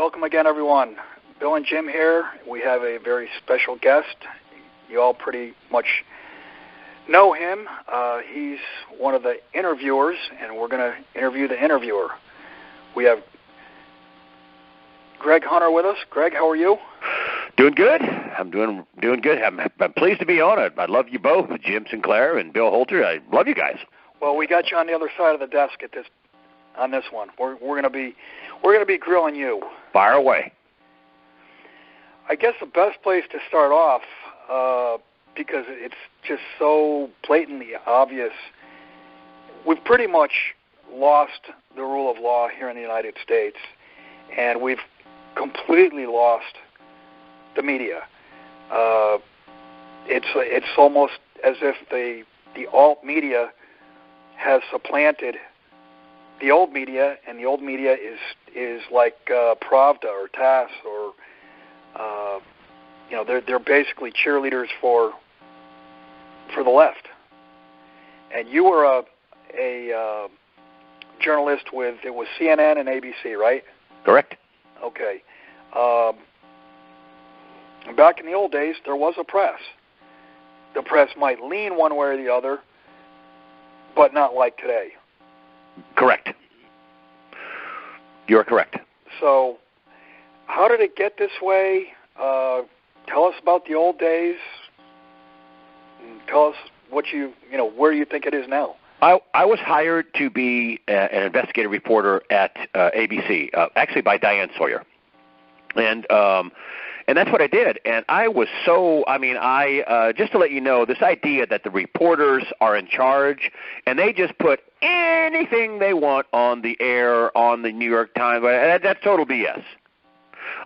Welcome again, everyone. Bill and Jim here. We have a very special guest. You all pretty much know him. He's one of the interviewers, and we're going to interview the interviewer. We have Greg Hunter with us. Greg, how are you? Doing good. I'm doing good. I'm pleased to be on it. I love you both, Jim Sinclair and Bill Holter. I love you guys. Well, we got you on the other side of the desk on this one. We're going to be grilling you. Fire away. I guess the best place to start off, because it's just so blatantly obvious, we've pretty much lost the rule of law here in the United States, and we've completely lost the media. It's almost as if the alt media has supplanted the old media, and the old media is like Pravda or TASS or they're basically cheerleaders for the left. And you were a journalist with, it was CNN and ABC, right? Correct. Okay. Back in the old days, there was a press. The press might lean one way or the other, but not like today. Correct. You're correct. So, how did it get this way? Tell us about the old days. Tell us what where you think it is now. I was hired to be an investigative reporter at ABC, actually by Diane Sawyer, and that's what I did. And I was just to let you know, this idea that the reporters are in charge and they just put anything they want on the air, on the New York Times, that's total BS.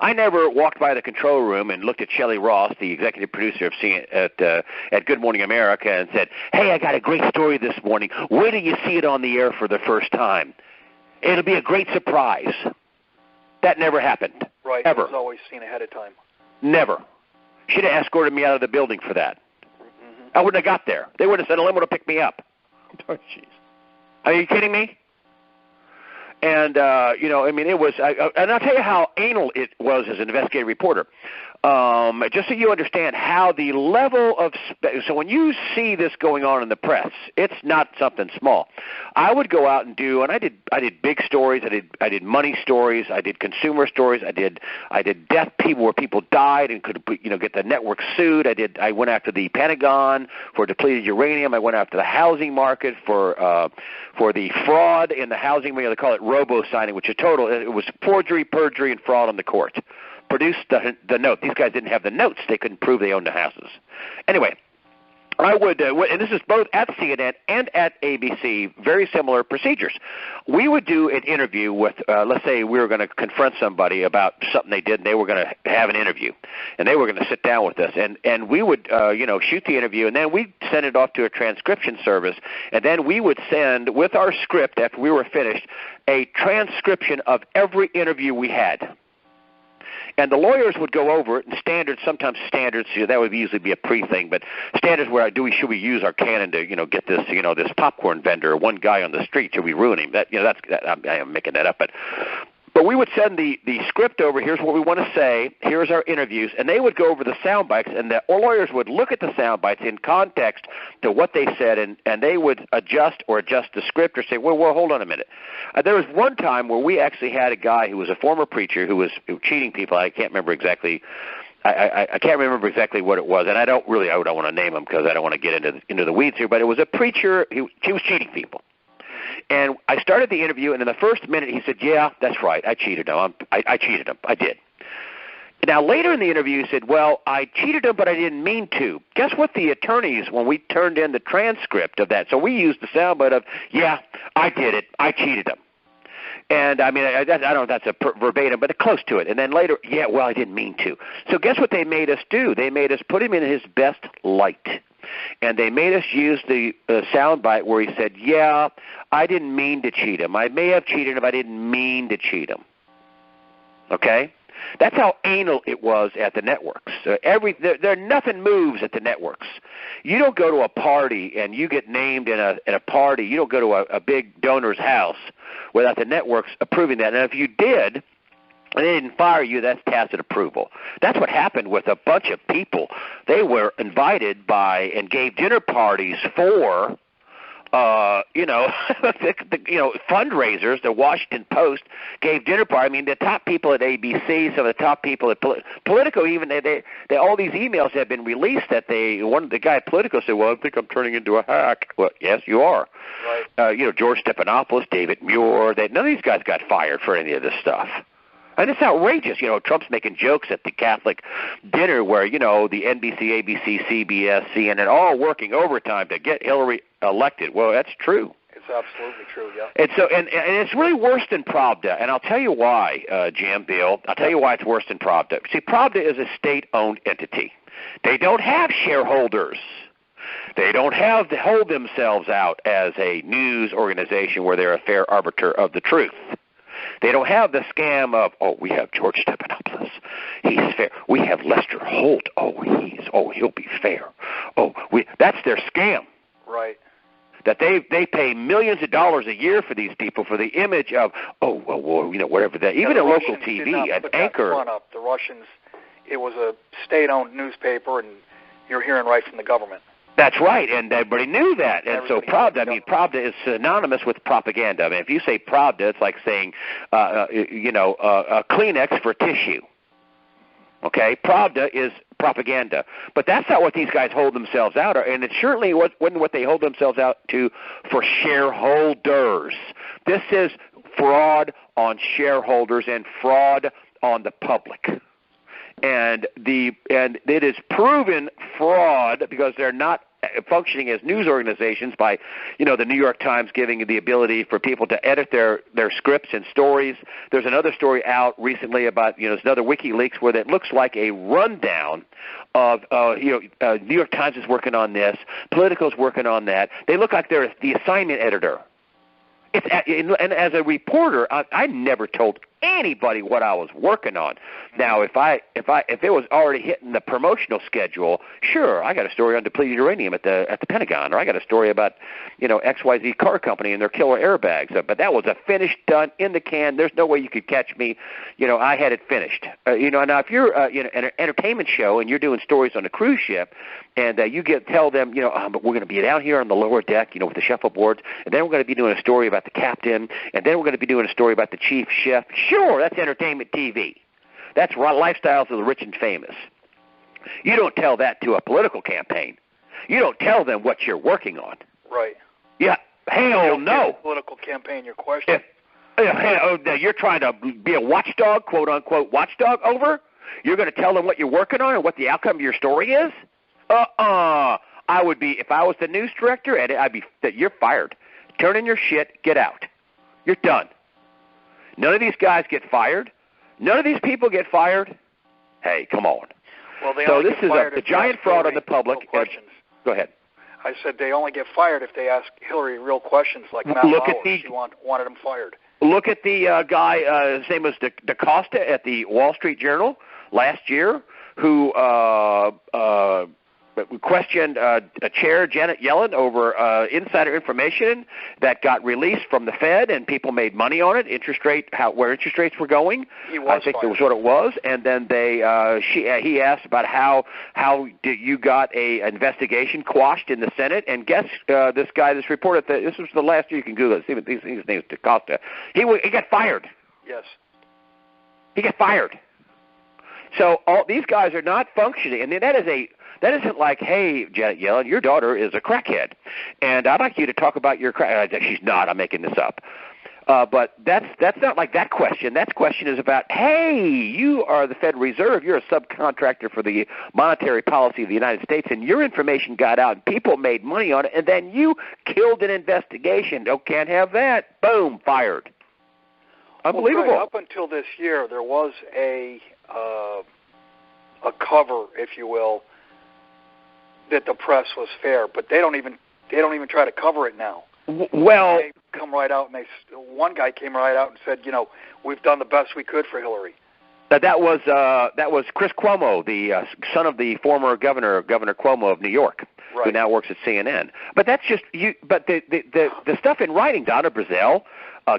I never walked by the control room and looked at Shelley Ross, the executive producer of at Good Morning America, and said, "Hey, I got a great story this morning. Wait till you see it on the air for the first time. It'll be a great surprise." That never happened. Right. Ever. It was always seen ahead of time. Never. Should have escorted me out of the building for that. Mm-hmm. I wouldn't have got there. They would have sent a limo to pick me up. Oh, jeez. Are you kidding me? And, it was, and I'll tell you how anal it was as an investigative reporter. Just so you understand how the level of, so when you see this going on in the press, it's not something small. I would go out and I did big stories, I did money stories, I did consumer stories, I did death people where people died and could, get the network sued. I went after the Pentagon for depleted uranium. I went after the housing market for the fraud in the housing market. They call it robo-signing, which is total. It was forgery, perjury, and fraud on the court. Produced the note. These guys didn't have the notes. They couldn't prove they owned the houses. Anyway, I would, and this is both at CNN and at ABC, very similar procedures. We would do an interview with, let's say we were going to confront somebody about something they did, and they were going to have an interview, and they were going to sit down with us, and we would, shoot the interview, and then we'd send it off to a transcription service, and then we would send, with our script, after we were finished, a transcription of every interview we had. And the lawyers would go over it, and sometimes standards, that would usually be a pre-thing, but standards where should we use our cannon to, get this, this popcorn vendor, one guy on the street, should we ruin him? I am making that up, but we would send the script over. Here's what we want to say. Here's our interviews, and they would go over the sound bites, and the lawyers would look at the sound bites in context to what they said, and they would adjust the script or say, well, hold on a minute. There was one time where we actually had a guy who was a former preacher who was cheating people. I can't remember exactly. I can't remember exactly what it was, and I don't want to name him because I don't want to get into the weeds here. But it was a preacher. He was cheating people. And I started the interview, and in the first minute he said, "Yeah, that's right. I cheated him. I cheated him. I did." Now, later in the interview he said, "Well, I cheated him, but I didn't mean to." Guess what the attorneys, when we turned in the transcript of that, so we used the soundbite of, "Yeah, I did it. I cheated him." And, I don't know if that's a verbatim, but close to it. And then later, "Yeah, well, I didn't mean to." So guess what they made us do? They made us put him in his best light. And they made us use the soundbite where he said, "Yeah, I didn't mean to cheat him. I may have cheated him. I didn't mean to cheat him." Okay? That's how anal it was at the networks. Nothing moves at the networks. You don't go to a party and you get named in a party. You don't go to a big donor's house without the networks approving that. And if you did, and they didn't fire you, that's tacit approval. That's what happened with a bunch of people. They were invited by and gave dinner parties for, fundraisers. The Washington Post gave dinner parties. I mean, the top people at ABC, some of the top people at Politico, even they all these emails have been released that the guy at Politico said, well, I think I'm turning into a hack. Well, yes, you are. Right. George Stephanopoulos, David Muir, none of these guys got fired for any of this stuff. And it's outrageous. Trump's making jokes at the Catholic dinner where, the NBC, ABC, CBS, CNN, all working overtime to get Hillary elected. Well, that's true. It's absolutely true, yeah. And so, and it's really worse than Pravda. And I'll tell you why, Jim, Bill. I'll tell you why it's worse than Pravda. See, Pravda is a state-owned entity. They don't have shareholders. They don't have to hold themselves out as a news organization where they're a fair arbiter of the truth. They don't have the scam of, we have George Stephanopoulos. He's fair. We have Lester Holt. He'll be fair. That's their scam. Right. That they pay millions of dollars a year for these people for the image of, whatever that. Even a local TV, an anchor. The Russians, it was a state-owned newspaper, and you're hearing right from the government. That's right, and everybody knew that. And so Pravda is synonymous with propaganda. I mean, if you say Pravda, it's like saying, a Kleenex for tissue. Okay, Pravda is propaganda. But that's not what these guys hold themselves out, and it certainly wasn't what they hold themselves out to for shareholders. This is fraud on shareholders and fraud on the public. And it is proven fraud because they're not functioning as news organizations by, the New York Times giving the ability for people to edit their scripts and stories. There's another story out recently about, there's another WikiLeaks where it looks like a rundown of, New York Times is working on this, Politico's working on that. They look like they're the assignment editor. And as a reporter, I never told anybody what I was working on. Now, if it was already hitting the promotional schedule, sure, I got a story on depleted uranium at the Pentagon, or I got a story about XYZ car company and their killer airbags. But that was a finished, done, in the can. There's no way you could catch me. I had it finished. Now if you're an entertainment show and you're doing stories on a cruise ship, and you tell them, but we're going to be down here on the lower deck, with the shuffleboards, and then we're going to be doing a story about the captain, and then we're going to be doing a story about the chief chef. Sure, that's entertainment TV. That's lifestyles of the rich and famous. You don't tell that to a political campaign. You don't tell them what you're working on. Right. Yeah. Hell no. Political campaign, your question. You're trying to be a watchdog, quote unquote watchdog. Over. You're going to tell them what you're working on and what the outcome of your story is. I would be, if I was the news director, I'd be that you're fired. Turn in your shit. Get out. You're done. None of these guys get fired. None of these people get fired. Hey, come on. Well, so this is a giant fraud on the public. Go ahead. I said they only get fired if they ask Hillary real questions like Matt Lauer. She wanted him fired. Look at the guy, his name was DaCosta at the Wall Street Journal last year, who questioned Chair Janet Yellen over insider information that got released from the Fed, and people made money on it. Where interest rates were going. I think that was what it was. And then he asked about how you got a investigation quashed in the Senate. And guess this reporter, this was the last year, you can Google it. His name is DaCosta. He got fired. Yes. He got fired. So all these guys are not functioning, and that isn't like, hey, Janet Yellen, your daughter is a crackhead, and I'd like you to talk about your crack. She's not. I'm making this up. But that's not like that question. That question is about, hey, you are the Federal Reserve. You're a subcontractor for the monetary policy of the United States, and your information got out, and people made money on it, and then you killed an investigation. Oh, can't have that. Boom, fired. Unbelievable. Well, up until this year, there was a cover, if you will, that the press was fair, but they don't even try to cover it now. Well, they come right out, and one guy came right out and said, we've done the best we could for Hillary. That was Chris Cuomo, the son of the former Governor Cuomo of New York, right, who now works at CNN. But that's just you. But the stuff in writing, Donna Brazell,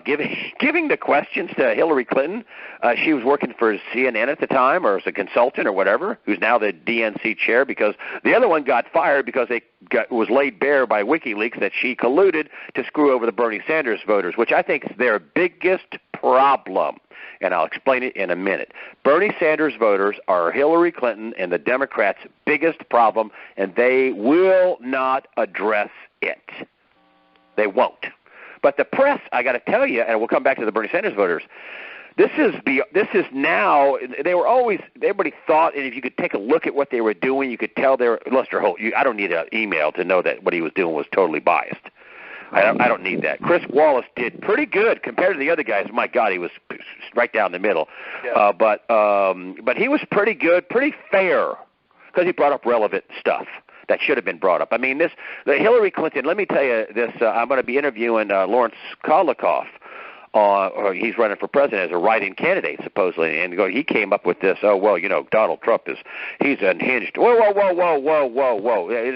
giving the questions to Hillary Clinton. She was working for CNN at the time, or as a consultant or whatever, who's now the DNC chair, because the other one got fired because was laid bare by WikiLeaks that she colluded to screw over the Bernie Sanders voters, which I think is their biggest problem. And I'll explain it in a minute. Bernie Sanders voters are Hillary Clinton and the Democrats' biggest problem, and they will not address it. They won't. But the press, I got to tell you, and we'll come back to the Bernie Sanders voters, this is now, they were always, everybody thought, and if you could take a look at what they were doing, you could tell they were, Lester Holt, I don't need an email to know that what he was doing was totally biased. I don't need that. Chris Wallace did pretty good compared to the other guys. My God, he was right down the middle. Yeah. But he was pretty good, pretty fair, because he brought up relevant stuff that should have been brought up. I mean, the Hillary Clinton, let me tell you this, I'm going to be interviewing Lawrence Kolikoff. Or he's running for president as a write-in candidate, supposedly, and he came up with this, Donald Trump he's unhinged. Whoa.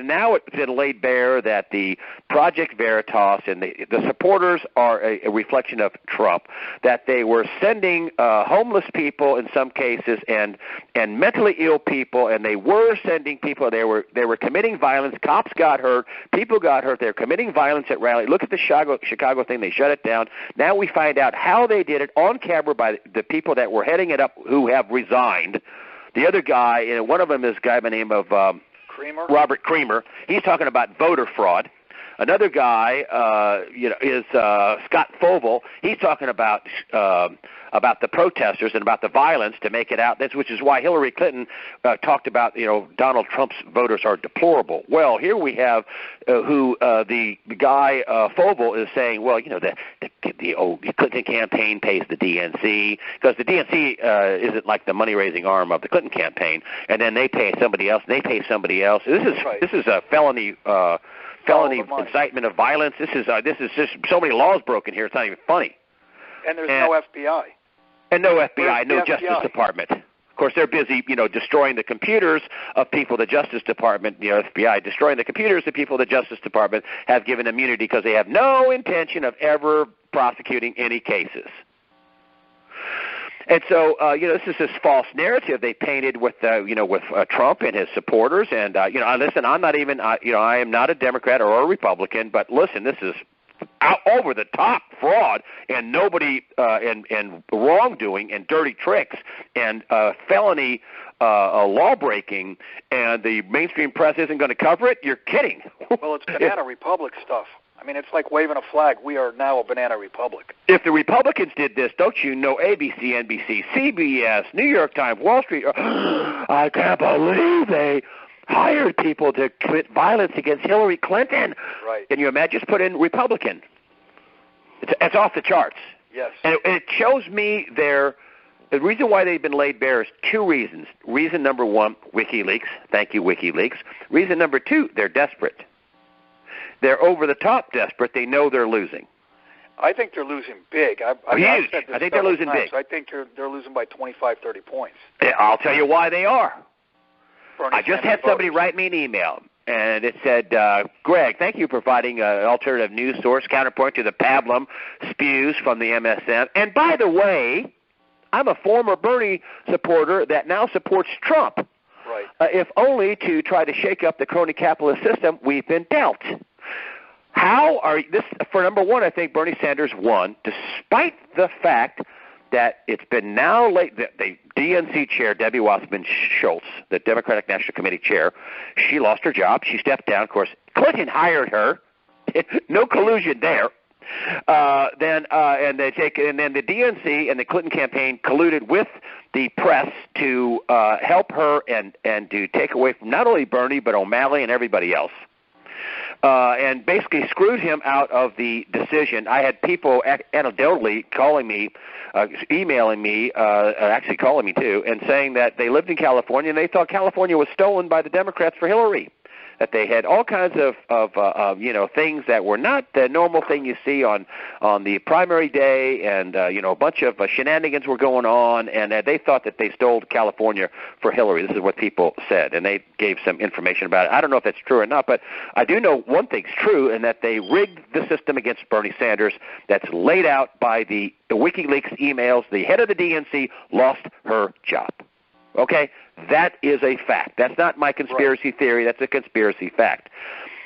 Now it's been laid bare that the Project Veritas and the supporters are a reflection of Trump, that they were sending homeless people in some cases and mentally ill people, and they were sending people, they were committing violence, cops got hurt, people got hurt, they're committing violence at rallies. Look at the Chicago thing, they shut it down. Now we find out how they did it on camera by the people that were heading it up who have resigned. The other guy, one of them is a guy by the name of Robert Creamer. He's talking about voter fraud. Another guy, is Scott Fovel. He's talking about the protesters and about the violence to make it out. Which is why Hillary Clinton talked about, Donald Trump's voters are deplorable. Well, here we have the guy Fovel is saying, well, the Clinton campaign pays the DNC, because the DNC isn't like the money-raising arm of the Clinton campaign, and then they pay somebody else, and they pay somebody else. This is a felony incitement of violence. This is just so many laws broken here. It's not even funny. And there's no FBI. And no FBI, no Justice Department. Of course, they're busy, destroying the computers of people the Justice Department, FBI, destroying the computers of people the Justice Department have given immunity because they have no intention of ever prosecuting any cases. And so, this is this false narrative they painted with Trump and his supporters. And, listen, I'm not even, I am not a Democrat or a Republican, but listen, this is over the top fraud and nobody and wrongdoing and dirty tricks and felony law breaking, and the mainstream press isn't going to cover it. You're kidding. Well, it's Banana Republic stuff. I mean, it's like waving a flag. We are now a banana republic. If the Republicans did this, don't you know, ABC, NBC, CBS, New York Times, Wall Street, I can't believe they hired people to commit violence against Hillary Clinton. Right. Can you imagine? Just put in Republican. It's off the charts. Yes. And it shows me the reason why they've been laid bare is two reasons. Reason number one, WikiLeaks. Thank you, WikiLeaks. Reason number two, they're desperate. They're over-the-top desperate. They know they're losing. I think they're losing big. Huge. I think they're losing big. I think they're losing by 25, 30 points. I'll tell you why they are. Bernie I just had somebody write me an email, and it said, Greg, thank you for providing an alternative news source, counterpoint to the pablum spews from the MSM. And by the way, I'm a former Bernie supporter that now supports Trump. Right. If only to try to shake up the crony capitalist system we've been dealt. How are this? For number one, I think Bernie Sanders won, despite the fact that it's been now late. The DNC chair, Debbie Wasserman Schultz, the Democratic National Committee chair, she lost her job. She stepped down. Of course, Clinton hired her. No collusion there. Then the DNC and the Clinton campaign colluded with the press to help her and to take away from not only Bernie but O'Malley and everybody else. And basically screwed him out of the decision. I had people anecdotally calling me, emailing me, actually calling me too, and saying that they lived in California and they thought California was stolen by the Democrats for Hillary. that they had all kinds of things that were not the normal thing you see on the primary day, and a bunch of shenanigans were going on, and they thought that they stole California for Hillary. This is what people said, and they gave some information about it. I don't know if that's true or not, but I do know one thing's true, and that they rigged the system against Bernie Sanders. That's laid out by the WikiLeaks emails. The head of the DNC lost her job. Okay? That is a fact. That's not my conspiracy theory. That's a conspiracy fact.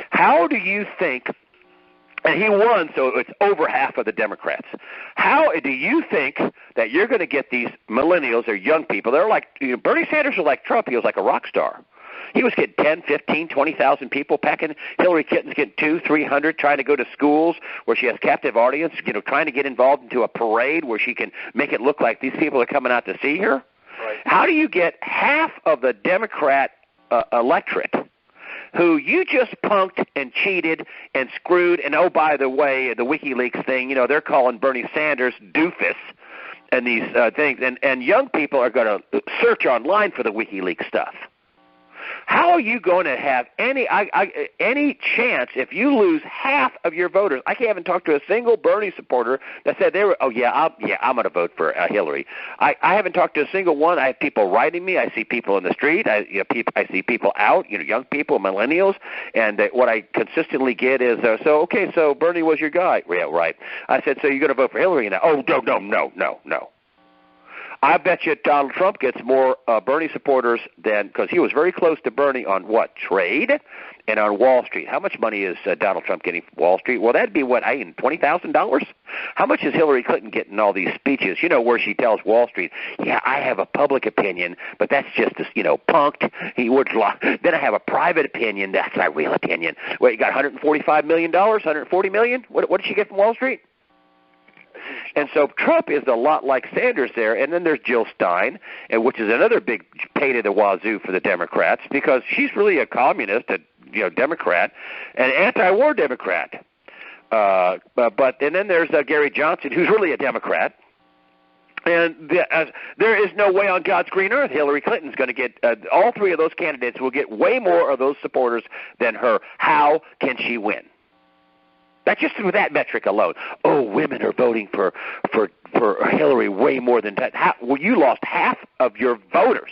How do you think, and he won, so it's over half of the Democrats. How do you think that you're going to get these millennials or young people? They're like, Bernie Sanders was like Trump. He was like a rock star. He was getting 10, 15, 20,000 people packing. Hillary Clinton's getting 200, 300, trying to go to schools where she has captive audience, trying to get involved into a parade where she can make it look like these people are coming out to see her. Right. How do you get half of the Democrat electorate who you just punked and cheated and screwed, and oh, by the way, the WikiLeaks thing, they're calling Bernie Sanders doofus and these things, and young people are going to search online for the WikiLeaks stuff. How are you going to have any chance if you lose half of your voters? I haven't talked to a single Bernie supporter that said they were, I'm going to vote for Hillary. I haven't talked to a single one. I have people writing me. I see people in the street. I see people out, young people, millennials, and what I consistently get is, so Bernie was your guy. Yeah, right. I said, so you're going to vote for Hillary now? Oh, no. I bet you Donald Trump gets more Bernie supporters because he was very close to Bernie on what? Trade and on Wall Street. How much money is Donald Trump getting from Wall Street? Well, that'd be $20,000? How much is Hillary Clinton getting all these speeches, where she tells Wall Street, yeah, I have a public opinion, but that's just, punked. Then I have a private opinion. That's my real opinion. Well, you got $145 million, $140 million? What did she get from Wall Street? And so Trump is a lot like Sanders there, and then there's Jill Stein, which is another big pain in the wazoo for the Democrats, because she's really a communist, a Democrat, an anti-war Democrat. And then there's Gary Johnson, who's really a Democrat. And there is no way on God's green earth Hillary Clinton's going to get all three of those candidates will get way more of those supporters than her. How can she win? That's just with that metric alone. Oh, women are voting for Hillary way more than that. Well, you lost half of your voters.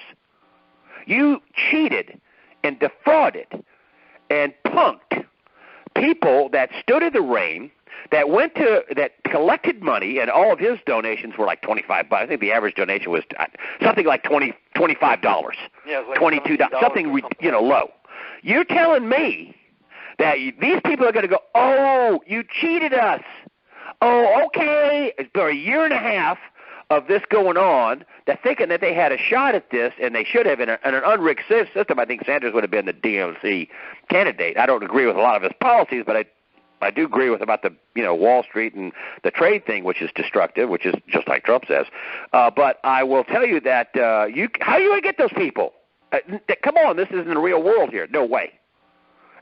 You cheated and defrauded and punked people that stood in the rain, that collected money, and all of his donations were like $25. I think the average donation was something like $25. Yeah, it was like $22, something low. You're telling me that these people are going to go, oh, you cheated us. Oh, okay. For a year and a half of this going on, they're thinking that they had a shot at this, and they should have in an unrigged system. I think Sanders would have been the DNC candidate. I don't agree with a lot of his policies, but I do agree with about the Wall Street and the trade thing, which is destructive, which is just like Trump says. But I will tell you that how are you going to get those people? Come on, this isn't the real world here. No way.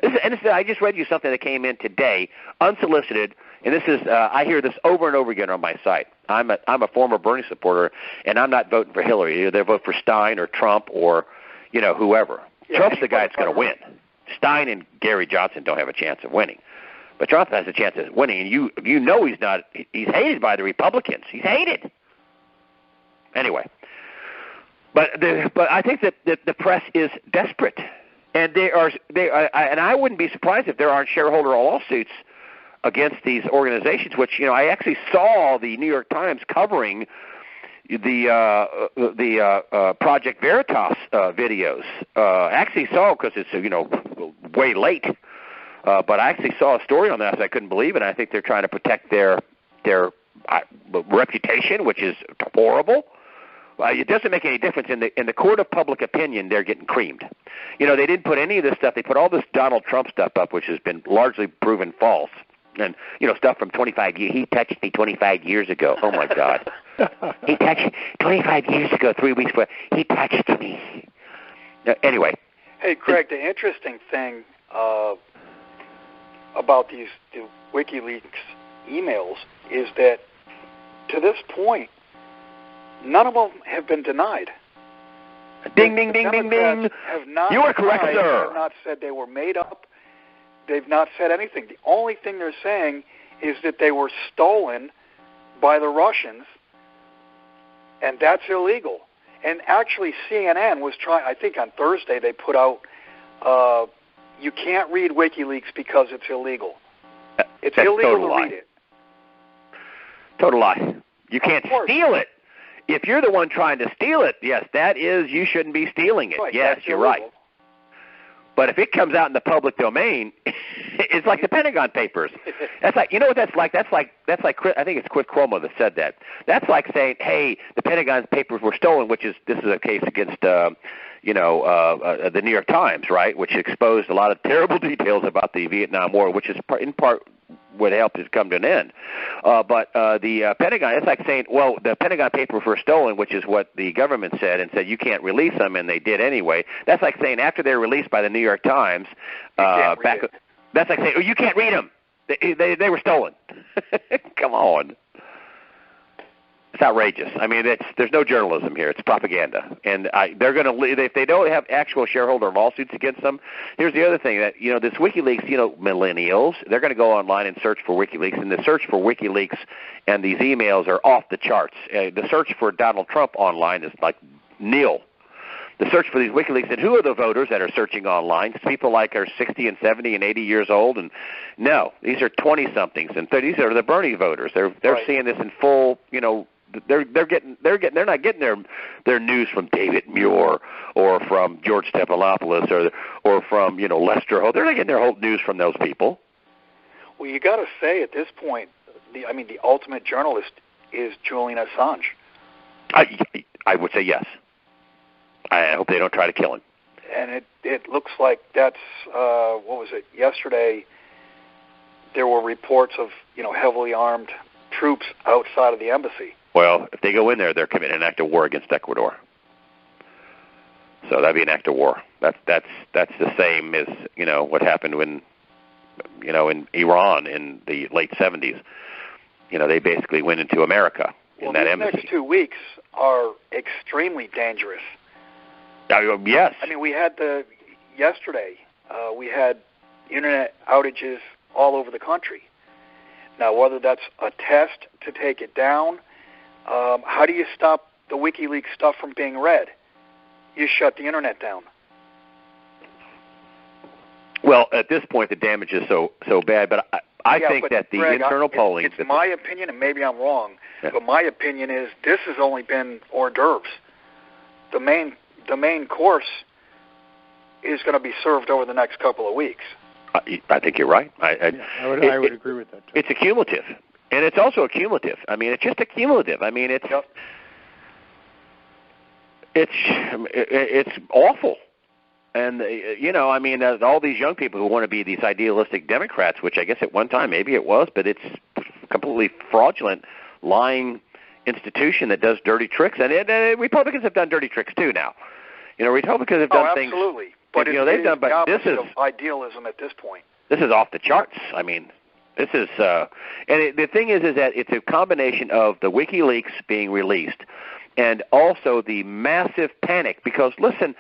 I just read you something that came in today, unsolicited, and this is I hear this over and over again on my site. I'm a former Bernie supporter, and I'm not voting for Hillary. Either they vote for Stein or Trump or whoever. Yeah, Trump's the guy that's going to win. Stein and Gary Johnson don't have a chance of winning, but Trump has a chance of winning, and you know he's not. He's hated by the Republicans. He's hated. Anyway, but I think that the press is desperate. And and I wouldn't be surprised if there aren't shareholder lawsuits against these organizations. Which I actually saw the New York Times covering the Project Veritas videos. I actually saw because it's way late, but I actually saw a story on that. So I couldn't believe it. And I think they're trying to protect their reputation, which is horrible. It doesn't make any difference in the court of public opinion. They're getting creamed. They didn't put any of this stuff. They put all this Donald Trump stuff up, which has been largely proven false. And stuff from 25 years. He touched me 25 years ago. Oh my God, he touched 25 years ago. 3 weeks before he touched me. Anyway. Hey, Craig. The interesting thing about the WikiLeaks emails is that to this point, none of them have been denied. Ding, ding, ding, ding, ding. You are correct, sir. They have not said they were made up. They've not said anything. The only thing they're saying is that they were stolen by the Russians, and that's illegal. And actually, CNN was trying, I think on Thursday, they put out, you can't read WikiLeaks because it's illegal. It's illegal to read it. Total lie. You can't steal it. If you're the one trying to steal it, yes, that is, you shouldn't be stealing it. Right, yes, you're right. But if it comes out in the public domain, it's like the Pentagon Papers. That's like, you know what that's like? That's like I think it's Chris Cuomo that said that. That's like saying, hey, the Pentagon Papers were stolen, this is a case against, the New York Times, right, which exposed a lot of terrible details about the Vietnam War, which is in part what helped it come to an end. But the Pentagon, it's like saying, well, the Pentagon Papers were stolen, which is what the government said, and said you can't release them, and they did anyway. That's like saying after they're released by the New York Times, that's like saying, oh, you can't read them. They were stolen. Come on. It's outrageous. I mean, there's no journalism here. It's propaganda, and they're going to if they don't have actual shareholder lawsuits against them. Here's the other thing that this WikiLeaks. Millennials, they're going to go online and search for WikiLeaks, and the search for WikiLeaks and these emails are off the charts. The search for Donald Trump online is like nil. The search for these WikiLeaks, and who are the voters that are searching online? It's people like are 60 and 70 and 80 years old, and no, these are 20-somethings, and these are the Bernie voters. They're right. Seeing this in full, They're not getting their news from David Muir or from George Stephanopoulos or from Lester Holt. They're not getting their whole news from those people. Well, you got to say at this point, the ultimate journalist is Julian Assange. I would say yes. I hope they don't try to kill him. And it looks like that's what was it? Yesterday, there were reports of heavily armed troops outside of the embassy. Well, if they go in there, they're committing an act of war against Ecuador. So that'd be an act of war. That's the same as what happened when in Iran in the late 70s. They basically went into America in that embassy. The next 2 weeks are extremely dangerous. Yes. I mean, we had yesterday we had internet outages all over the country. Now, whether that's a test to take it down. How do you stop the WikiLeaks stuff from being read? You shut the internet down. Well, at this point, the damage is so bad. But I think that the Greg, internal polling. It's my opinion, and maybe I'm wrong. Yeah. But my opinion is this has only been hors d'oeuvres. The main course is going to be served over the next couple of weeks. I think you're right. I would agree with that, too. It's accumulative. And it's also accumulative. I mean, it's just accumulative. I mean, it's awful. And, all these young people who want to be these idealistic Democrats, which I guess at one time maybe it was, but it's completely fraudulent, lying institution that does dirty tricks. And Republicans have done dirty tricks, too, now. Republicans have done things. Absolutely. But they've done. But this is idealism at this point. This is off the charts. I mean, this is, and the thing is that it's a combination of the WikiLeaks being released, and also the massive panic. Because listen,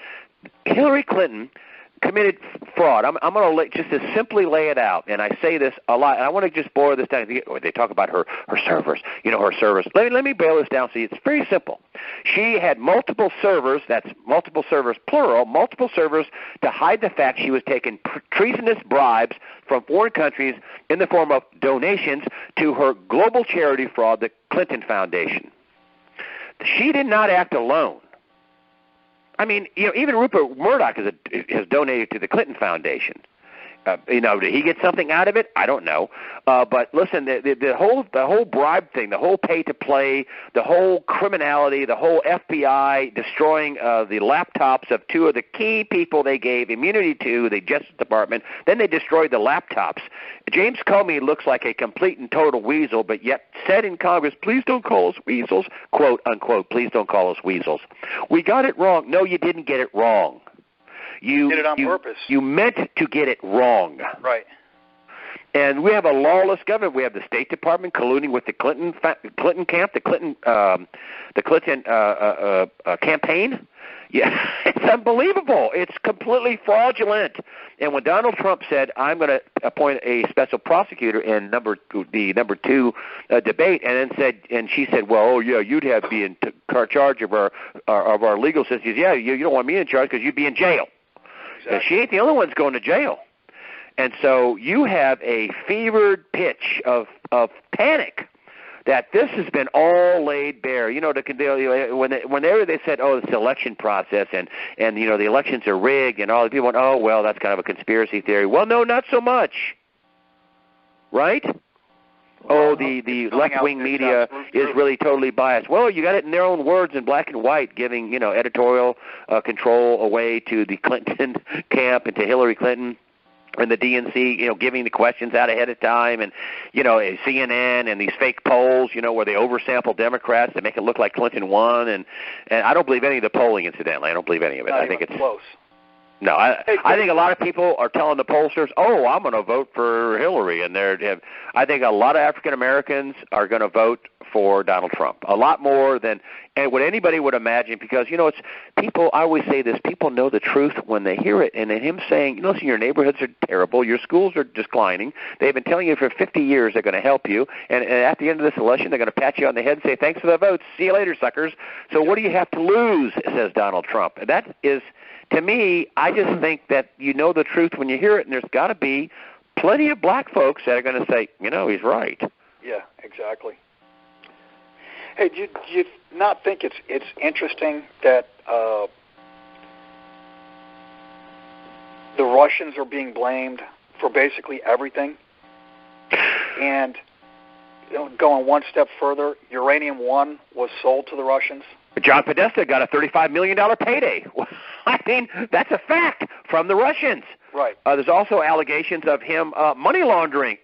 Hillary Clinton committed fraud. I'm going to just to simply lay it out, and I say this a lot, and I want to just boil this down. They talk about her servers, her servers. Let me boil this down so it's very simple. She had multiple servers, that's multiple servers, plural, multiple servers to hide the fact she was taking treasonous bribes from foreign countries in the form of donations to her global charity fraud, the Clinton Foundation. She did not act alone. I mean, even Rupert Murdoch has donated to the Clinton Foundation. Did he get something out of it? I don't know. But listen, the whole bribe thing, the whole pay to play, the whole criminality, the whole FBI destroying the laptops of two of the key people they gave immunity to, the Justice Department. Then they destroyed the laptops. James Comey looks like a complete and total weasel, but yet said in Congress, please don't call us weasels, quote unquote, please don't call us weasels. We got it wrong. No, you didn't get it wrong. You did it on purpose. You meant to get it wrong. Right. And we have a lawless government. We have the State Department colluding with the Clinton camp, the Clinton campaign. Yeah, it's unbelievable. It's completely fraudulent. And when Donald Trump said, "I'm going to appoint a special prosecutor in the number two debate," and she said, "Well, oh yeah, you'd have to be in charge of our legal system." He says, "Yeah, you don't want me in charge because you'd be in jail." Exactly. She ain't the only one's going to jail. And so you have a fevered pitch of panic that this has been all laid bare. You know, whenever they said, "Oh, it's the election process," and you know the elections are rigged, and all the people went, "Oh, well, that's kind of a conspiracy theory." Well, no, not so much, right? Oh, the left-wing media is really totally biased. Well, you got it in their own words in black and white, giving editorial control away to the Clinton camp and to Hillary Clinton. And the DNC, giving the questions out ahead of time, and CNN and these fake polls, where they oversample Democrats to make it look like Clinton won, and I don't believe any of the polling, incidentally. I don't believe any of it. Not I think it's close. No, I think a lot of people are telling the pollsters, "Oh, I'm going to vote for Hillary," and I think a lot of African Americans are going to vote for Donald Trump, a lot more than what anybody would imagine, because it's people. I always say this: people know the truth when they hear it, and then him saying, "Listen, your neighborhoods are terrible, your schools are declining. They've been telling you for 50 years they're going to help you, and at the end of this election, they're going to pat you on the head and say, 'Thanks for the votes. See you later, suckers.' So what do you have to lose?" says Donald Trump. And that is. To me, I just think that the truth when you hear it, and there's got to be plenty of black folks that are going to say, he's right. Yeah, exactly. Hey, do you not think it's interesting that the Russians are being blamed for basically everything? And going one step further, Uranium One was sold to the Russians. John Podesta got a $35 million payday. I mean, that's a fact from the Russians. Right. There's also allegations of him money laundering.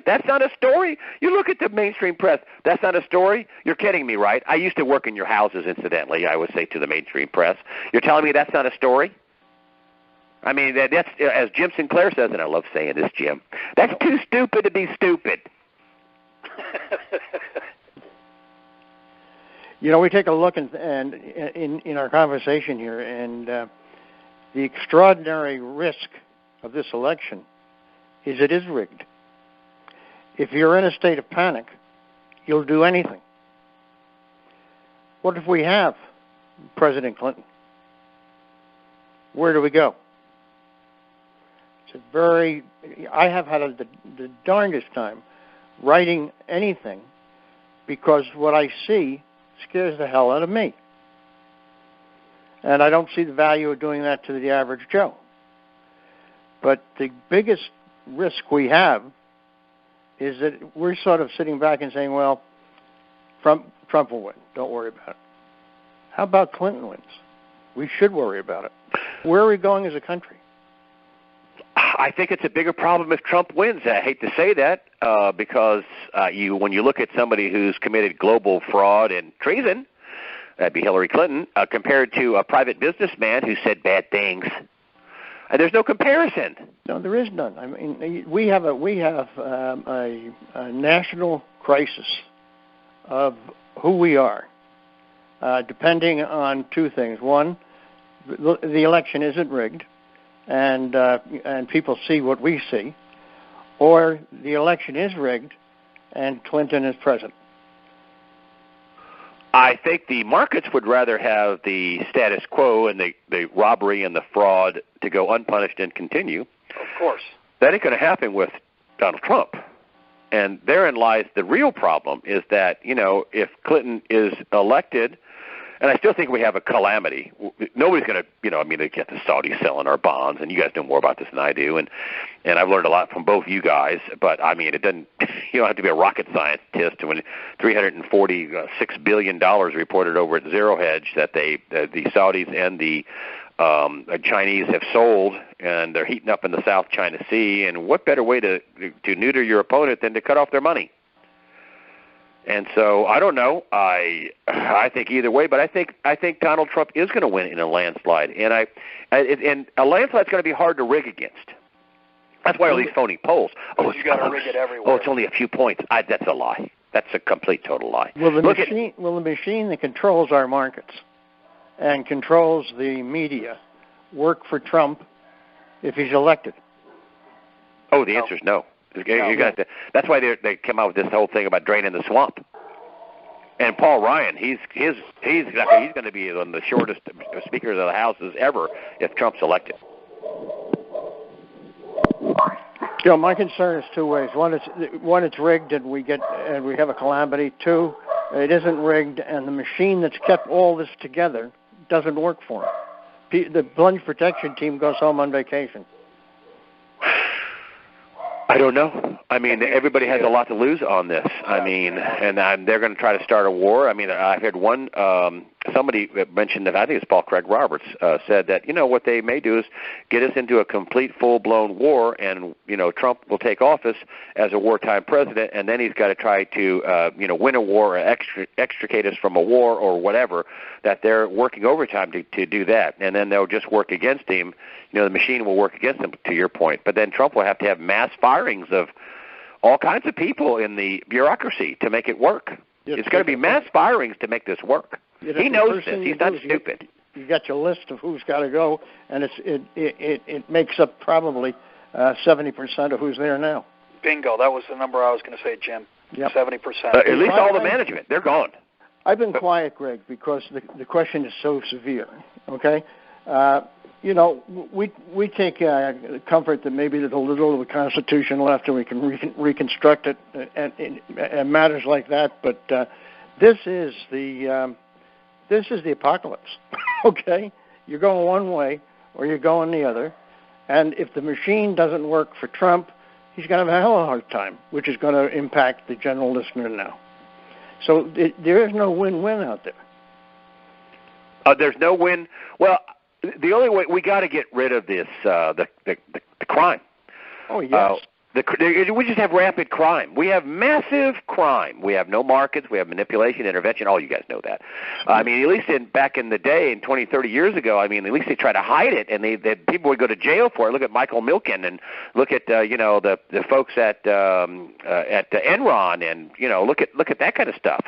That's not a story. You look at the mainstream press. That's not a story? You're kidding me, right? I used to work in your houses, incidentally, I would say to the mainstream press. You're telling me that's not a story? I mean, that's as Jim Sinclair says, and I love saying this, Jim, that's too stupid to be stupid. We take a look in our conversation here, and the extraordinary risk of this election is it is rigged. If you're in a state of panic, you'll do anything. What if we have President Clinton? Where do we go? I have had the darndest time writing anything, because what I see scares the hell out of me. And I don't see the value of doing that to the average Joe. But the biggest risk we have is that we're sort of sitting back and saying, well, Trump will win. Don't worry about it. How about Clinton wins? We should worry about it. Where are we going as a country? I think it's a bigger problem if Trump wins. I hate to say that because when you look at somebody who's committed global fraud and treason, that'd be Hillary Clinton, compared to a private businessman who said bad things. There's no comparison. No, there is none. I mean, we have a national crisis of who we are, depending on two things. One, the election isn't rigged, and people see what we see, or the election is rigged and Clinton is president. I think the markets would rather have the status quo and the robbery and the fraud to go unpunished and continue. Of course. That ain't going to happen with Donald Trump. And therein lies the real problem, is that, if Clinton is elected, and I still think we have a calamity. Nobody's going to, they get the Saudis selling our bonds, and you guys know more about this than I do, and I've learned a lot from both you guys, but, it doesn't, you don't have to be a rocket scientist when $346 billion reported over at Zero Hedge that the Saudis and the Chinese have sold, and they're heating up in the South China Sea, and what better way to neuter your opponent than to cut off their money? And so I don't know. I think either way, but I think Donald Trump is going to win in a landslide, and a landslide's going to be hard to rig against. That's why all these phony polls. Oh, you got to rig it everywhere. Oh, it's only a few points. That's a lie. That's a complete, total lie. Will the machine that controls our markets and controls the media work for Trump if he's elected? Oh, the answer is no. That's why they came out with this whole thing about draining the swamp. And Paul Ryan, he's going to be one of the shortest speakers of the houses ever if Trump's elected. You know, my concern is two ways. One, it's rigged and we have a calamity. Two, it isn't rigged and the machine that's kept all this together doesn't work for him. The plunge protection team goes home on vacation. I don't know. I mean, everybody has a lot to lose on this. I mean, and they're going to try to start a war. I mean, I heard somebody mentioned that, I think it's Paul Craig Roberts, said that, what they may do is get us into a complete full-blown war, and, Trump will take office as a wartime president, and then he's got to try to, win a war or extricate us from a war or whatever, that they're working overtime to do that. And then they'll just work against him. The machine will work against him, to your point. But then Trump will have to have mass firings of all kinds of people in the bureaucracy to make it work. It's going to be mass firings to make this work. He knows this. He's not stupid. You got your list of who's got to go, and it makes up probably 70% of who's there now. Bingo. That was the number I was going to say, Jim. Yep. 70%. At least all the management. They're gone. I've been quiet, Greg, because the question is so severe. Okay. We take comfort that maybe there's a little of the Constitution left and we can reconstruct it and matters like that. But this is the apocalypse. Okay, you're going one way or you're going the other, and if the machine doesn't work for Trump, he's going to have a hell of a hard time, which is going to impact the general listener now. So there is no win-win out there. There's no win. Well, the only way we got to get rid of this the crime. Oh yes. We just have rampant crime. We have massive crime. We have no markets. We have manipulation, intervention. All you guys know that. I mean, at least back in the day, 20, 30 years ago, I mean, at least they try to hide it, and they people would go to jail for it. Look at Michael Milken, and look at the folks at Enron, and look at that kind of stuff.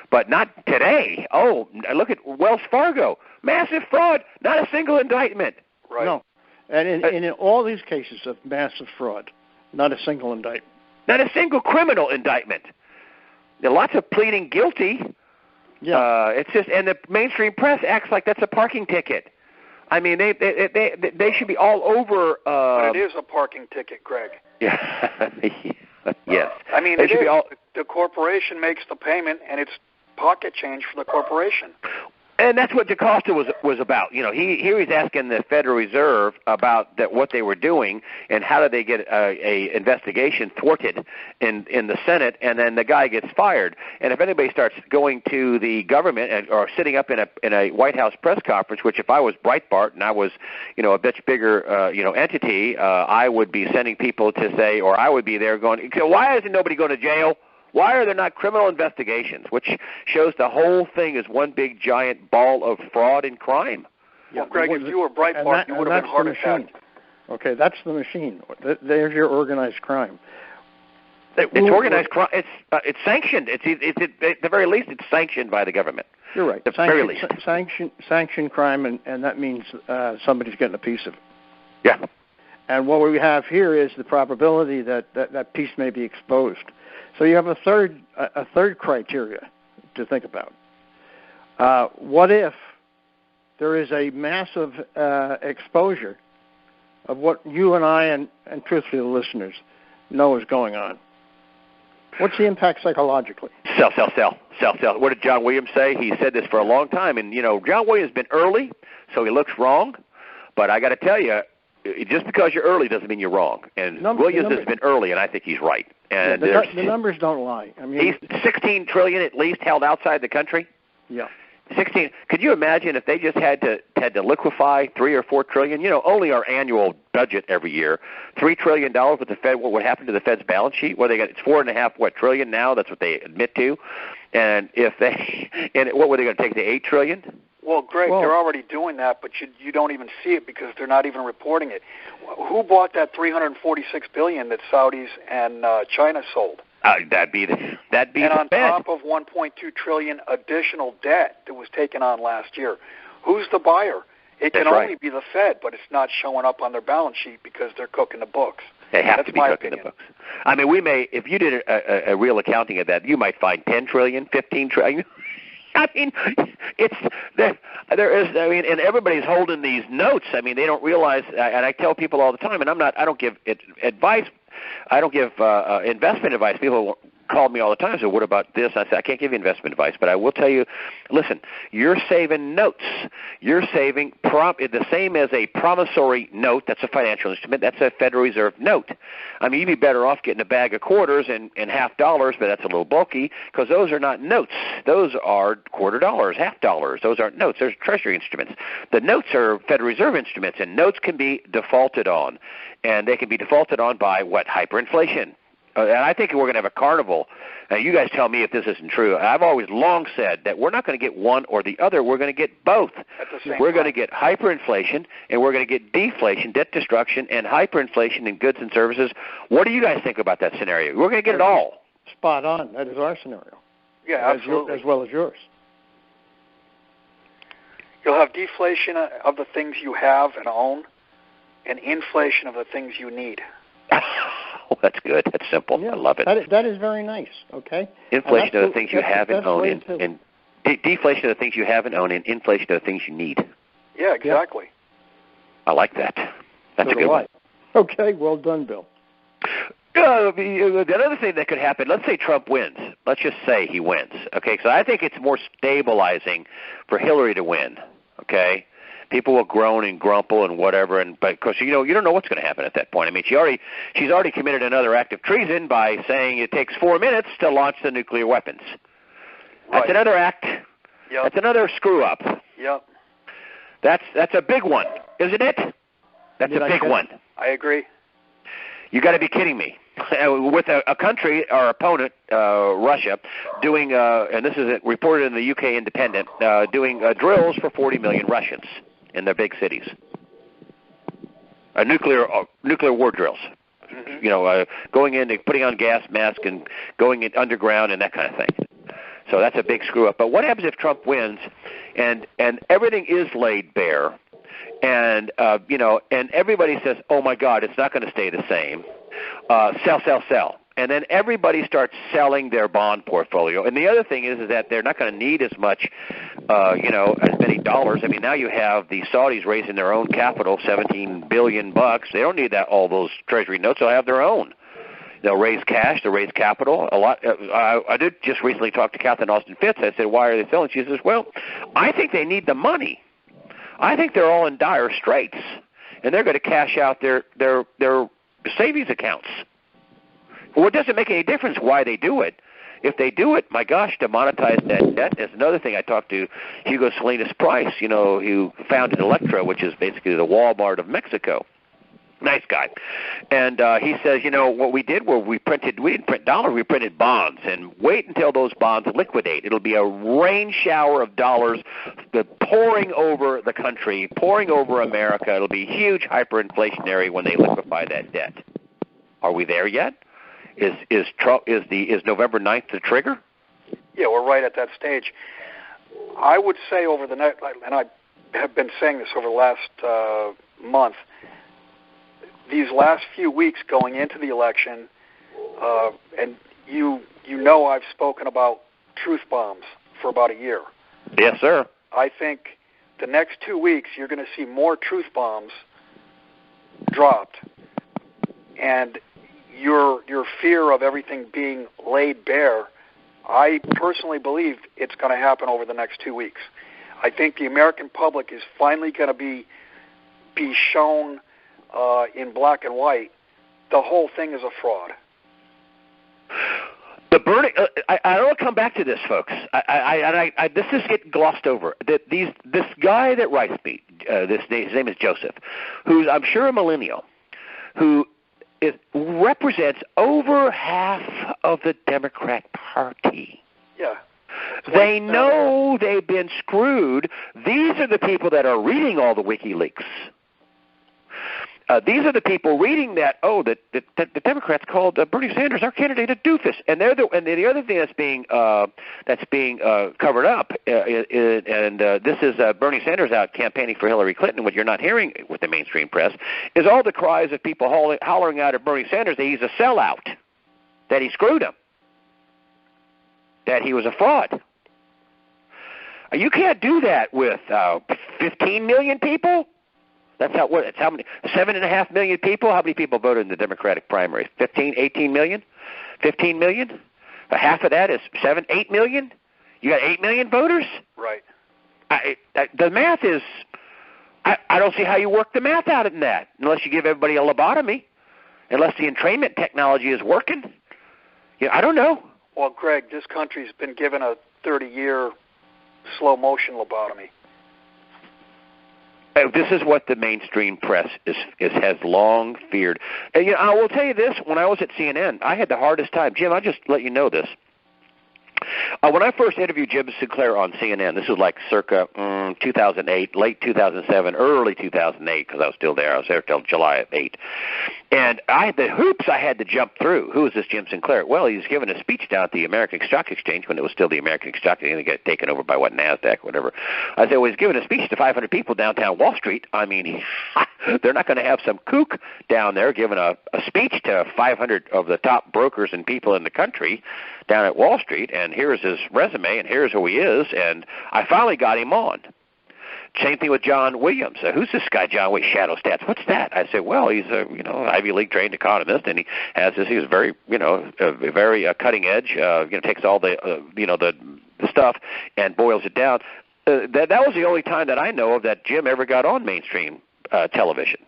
But not today. Oh, look at Wells Fargo. Massive fraud. Not a single indictment. Right. No. And in all these cases of massive fraud, not a single indictment. Not a single criminal indictment. There are lots of pleading guilty. Yeah. It's just, and the mainstream press acts like that's a parking ticket. I mean, they should be all over. But it is a parking ticket, Greg. Yeah. Yes. I mean, the corporation makes the payment, and it's pocket change for the corporation. And that's what DaCosta was about. Here he's asking the Federal Reserve about what they were doing and how did they get a investigation thwarted in the Senate, and then the guy gets fired. And if anybody starts going to the government or sitting up in a White House press conference, which if I was Breitbart and I was a much bigger entity, I would be sending people to say, or I would be there going, why isn't nobody going to jail? Why are there not criminal investigations? Which shows the whole thing is one big giant ball of fraud and crime. Well, Greg, if you were Breitbart, you would have been hard attacked. Okay, that's the machine. There's your organized crime. It's organized crime. It's sanctioned. It's at the very least, it's sanctioned by the government. You're right. At the very least. Sanctioned crime, and that means somebody's getting a piece of it. Yeah. And what we have here is the probability that piece may be exposed. So you have a third criteria to think about. What if there is a massive exposure of what you and I and truthfully the listeners know is going on? What's the impact psychologically? Sell. What did John Williams say? He said this for a long time, and John Williams has been early, so he looks wrong. But I got to tell you, just because you're early doesn't mean you're wrong. And Williams has been early, and I think he's right. And the numbers don't lie. I mean, he's $16 trillion at least held outside the country. Yeah. 16. Could you imagine if they just had to liquefy $3 or $4 trillion? Only our annual budget every year, $3 trillion with the Fed. What would happen to the Fed's balance sheet? Well, it's $4.5 trillion now. That's what they admit to. And what were they going to take to $8 trillion? Well, Greg, they're already doing that, but you don't even see it because they're not even reporting it. Who bought that $346 billion that Saudis and China sold? That'd be and on top of $1.2 trillion additional debt that was taken on last year. Who's the buyer? It can only be the Fed, but it's not showing up on their balance sheet because they're cooking the books. They have to be cooking the books. I mean, we may, if you did a real accounting of that, you might find 10 trillion, 15 trillion. I mean, there is, and everybody's holding these notes. I mean, they don't realize, and I tell people all the time, and I don't give advice, I don't give investment advice. People call me all the time, so what about this? I say, I can't give you investment advice, but I will tell you, listen, you're saving notes. You're saving the same as a promissory note. That's a financial instrument. That's a Federal Reserve note. I mean, you'd be better off getting a bag of quarters and $half, but that's a little bulky because those are not notes. Those are $quarter, $half. Those aren't notes. Those are Treasury instruments. The notes are Federal Reserve instruments, and notes can be defaulted on, and they can be defaulted on by what? Hyperinflation. And I think we're going to have a carnival. You guys tell me if this isn't true. I've always long said that we're not going to get one or the other. We're going to get both. We're going to get hyperinflation, and we're going to get deflation, debt destruction, and hyperinflation in goods and services. What do you guys think about that scenario? We're going to get it all. Spot on. That is our scenario. Yeah, absolutely. As well as yours. You'll have deflation of the things you have and own, and inflation of the things you need. Oh, that's good. That's simple. Yeah, I love it. That is very nice. Okay. Inflation of the things you have and own, and deflation of the things you have and own, and inflation of the things you need. Yeah, exactly. I like that. That's a good one. Okay, well done, Bill. The other thing that could happen, let's say Trump wins. Let's just say he wins. Okay, so I think it's more stabilizing for Hillary to win. Okay. People will groan and grumble and whatever, but because you don't know what's going to happen at that point. I mean, she's already committed another act of treason by saying it takes 4 minutes to launch the nuclear weapons. That's another act. Yep. That's another screw up. Yep. That's a big one, isn't it? That's a big one. I agree. You got to be kidding me. With a country, our opponent, Russia, doing, and this is reported in the UK Independent, doing drills for 40 million Russians in their big cities. Nuclear war drills. Mm-hmm. Going in and putting on gas masks and going in underground and that kind of thing. So that's a big screw up. But what happens if Trump wins and everything is laid bare, and and everybody says, "Oh my God, it's not going to stay the same." Sell. And then everybody starts selling their bond portfolio. And the other thing is that they're not going to need as much, as many dollars. I mean, now you have the Saudis raising their own capital, $17 billion. They don't need all those Treasury notes. They'll have their own. They'll raise cash. They'll raise capital. A lot. I did just recently talk to Catherine Austin Fitts. I said, why are they selling? She says, well, I think they need the money. I think they're all in dire straits, and they're going to cash out their savings accounts. Well, it doesn't make any difference why they do it. If they do it, my gosh, to monetize that debt is another thing. I talked to Hugo Salinas Price, who founded Electra, which is basically the Walmart of Mexico. Nice guy. And he says, what we did was we didn't print dollars, we printed bonds. And wait until those bonds liquidate. It'll be a rain shower of dollars pouring over the country, pouring over America. It'll be huge hyperinflationary when they liquefy that debt. Are we there yet? Is November 9th the trigger? Yeah, we're right at that stage. I would say over the next, and I have been saying this over the last month, these last few weeks going into the election, and I've spoken about truth bombs for about a year. Yes, sir. I think the next 2 weeks you're going to see more truth bombs dropped, and your fear of everything being laid bare, I personally believe it's going to happen over the next 2 weeks. I think the American public is finally going to be shown in black and white, the whole thing is a fraud. The burning. I want to come back to this, folks. This is getting glossed over. This guy that writes me, his name is Joseph, who's I'm sure a millennial, who represents over half of the Democrat Party. Yeah. They know they've been screwed. These are the people that are reading all the WikiLeaks. These are the people reading that. Oh, the Democrats called Bernie Sanders our candidate a doofus, and the other thing that's being covered up, and this is Bernie Sanders out campaigning for Hillary Clinton. What you're not hearing with the mainstream press is all the cries of people hollering out at Bernie Sanders that he's a sellout, that he screwed him, that he was a fraud. You can't do that with 15 million people. That's how many? 7.5 million people. How many people voted in the Democratic primaries? 15, 18 million? 15 million? Half of that is 7, 8 million? You got 8 million voters? Right. The math is, I don't see how you work the math out in that, unless you give everybody a lobotomy, unless the entrainment technology is working. I don't know. Well, Greg, this country's been given a 30-year slow-motion lobotomy. This is what the mainstream press has long feared. And, I will tell you this, when I was at CNN, I had the hardest time. Jim, I'll just let you know this. When I first interviewed Jim Sinclair on CNN, this was like circa 2008, late 2007, early 2008, because I was still there. I was there till July of 8. And I had the hoops I had to jump through. Who is this Jim Sinclair? Well, he was giving a speech down at the American Stock Exchange when it was still the American Stock Exchange. They got taken over by, NASDAQ, whatever. I said, well, he's giving a speech to 500 people downtown Wall Street. I mean, they're not going to have some kook down there giving a speech to 500 of the top brokers and people in the country down at Wall Street, and here's his resume, and here's who he is, and I finally got him on. Same thing with John Williams. Who's this guy, John Williams? Shadow Stats. What's that? I said, well, he's a Ivy League trained economist, and he has this. He's very very cutting edge. Takes all the the stuff and boils it down. That was the only time that I know of that Jim ever got on mainstream television.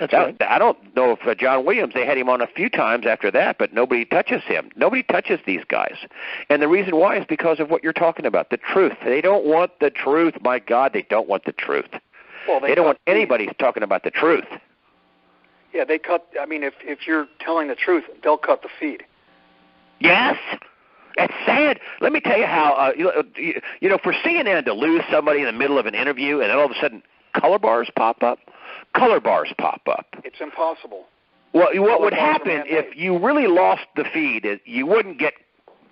That's right. I don't know if John Williams, they had him on a few times after that, but nobody touches him. Nobody touches these guys. And the reason why is because of what you're talking about, the truth. They don't want the truth. My God, they don't want the truth. Well, they don't want anybody talking about the truth. Yeah, they cut. I mean, if you're telling the truth, they'll cut the feed. Yes. That's sad. Let me tell you how, for CNN to lose somebody in the middle of an interview and then all of a sudden color bars pop up, It's impossible. Well, what would happen if you really lost the feed is you wouldn't get,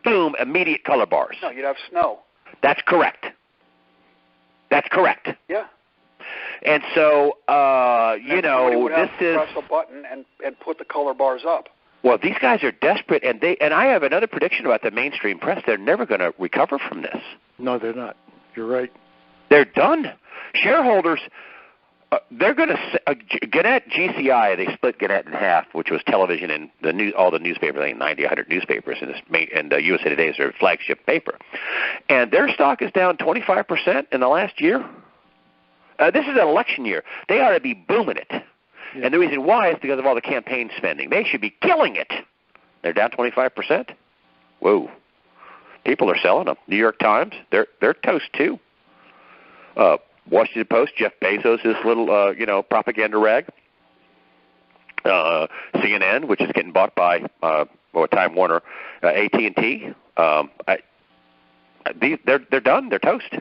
boom, immediate color bars. No, you'd have snow. That's correct. Yeah. And so, would this is... press a button and put the color bars up. Well, these guys are desperate, and I have another prediction about the mainstream press. They're never going to recover from this. No, they're not. You're right. They're done. Shareholders... they're going to Gannett GCI. They split Gannett in half, which was television and all the newspapers, 90, 100 newspapers, and USA Today is their flagship paper. And their stock is down 25% in the last year. This is an election year. They ought to be booming it. Yeah. And the reason why is because of all the campaign spending. They should be killing it. They're down 25%. Whoa! People are selling them. New York Times, they're toast too. Washington Post, Jeff Bezos' little, propaganda rag. CNN, which is getting bought by Time Warner, AT&T. They're done. They're toast. I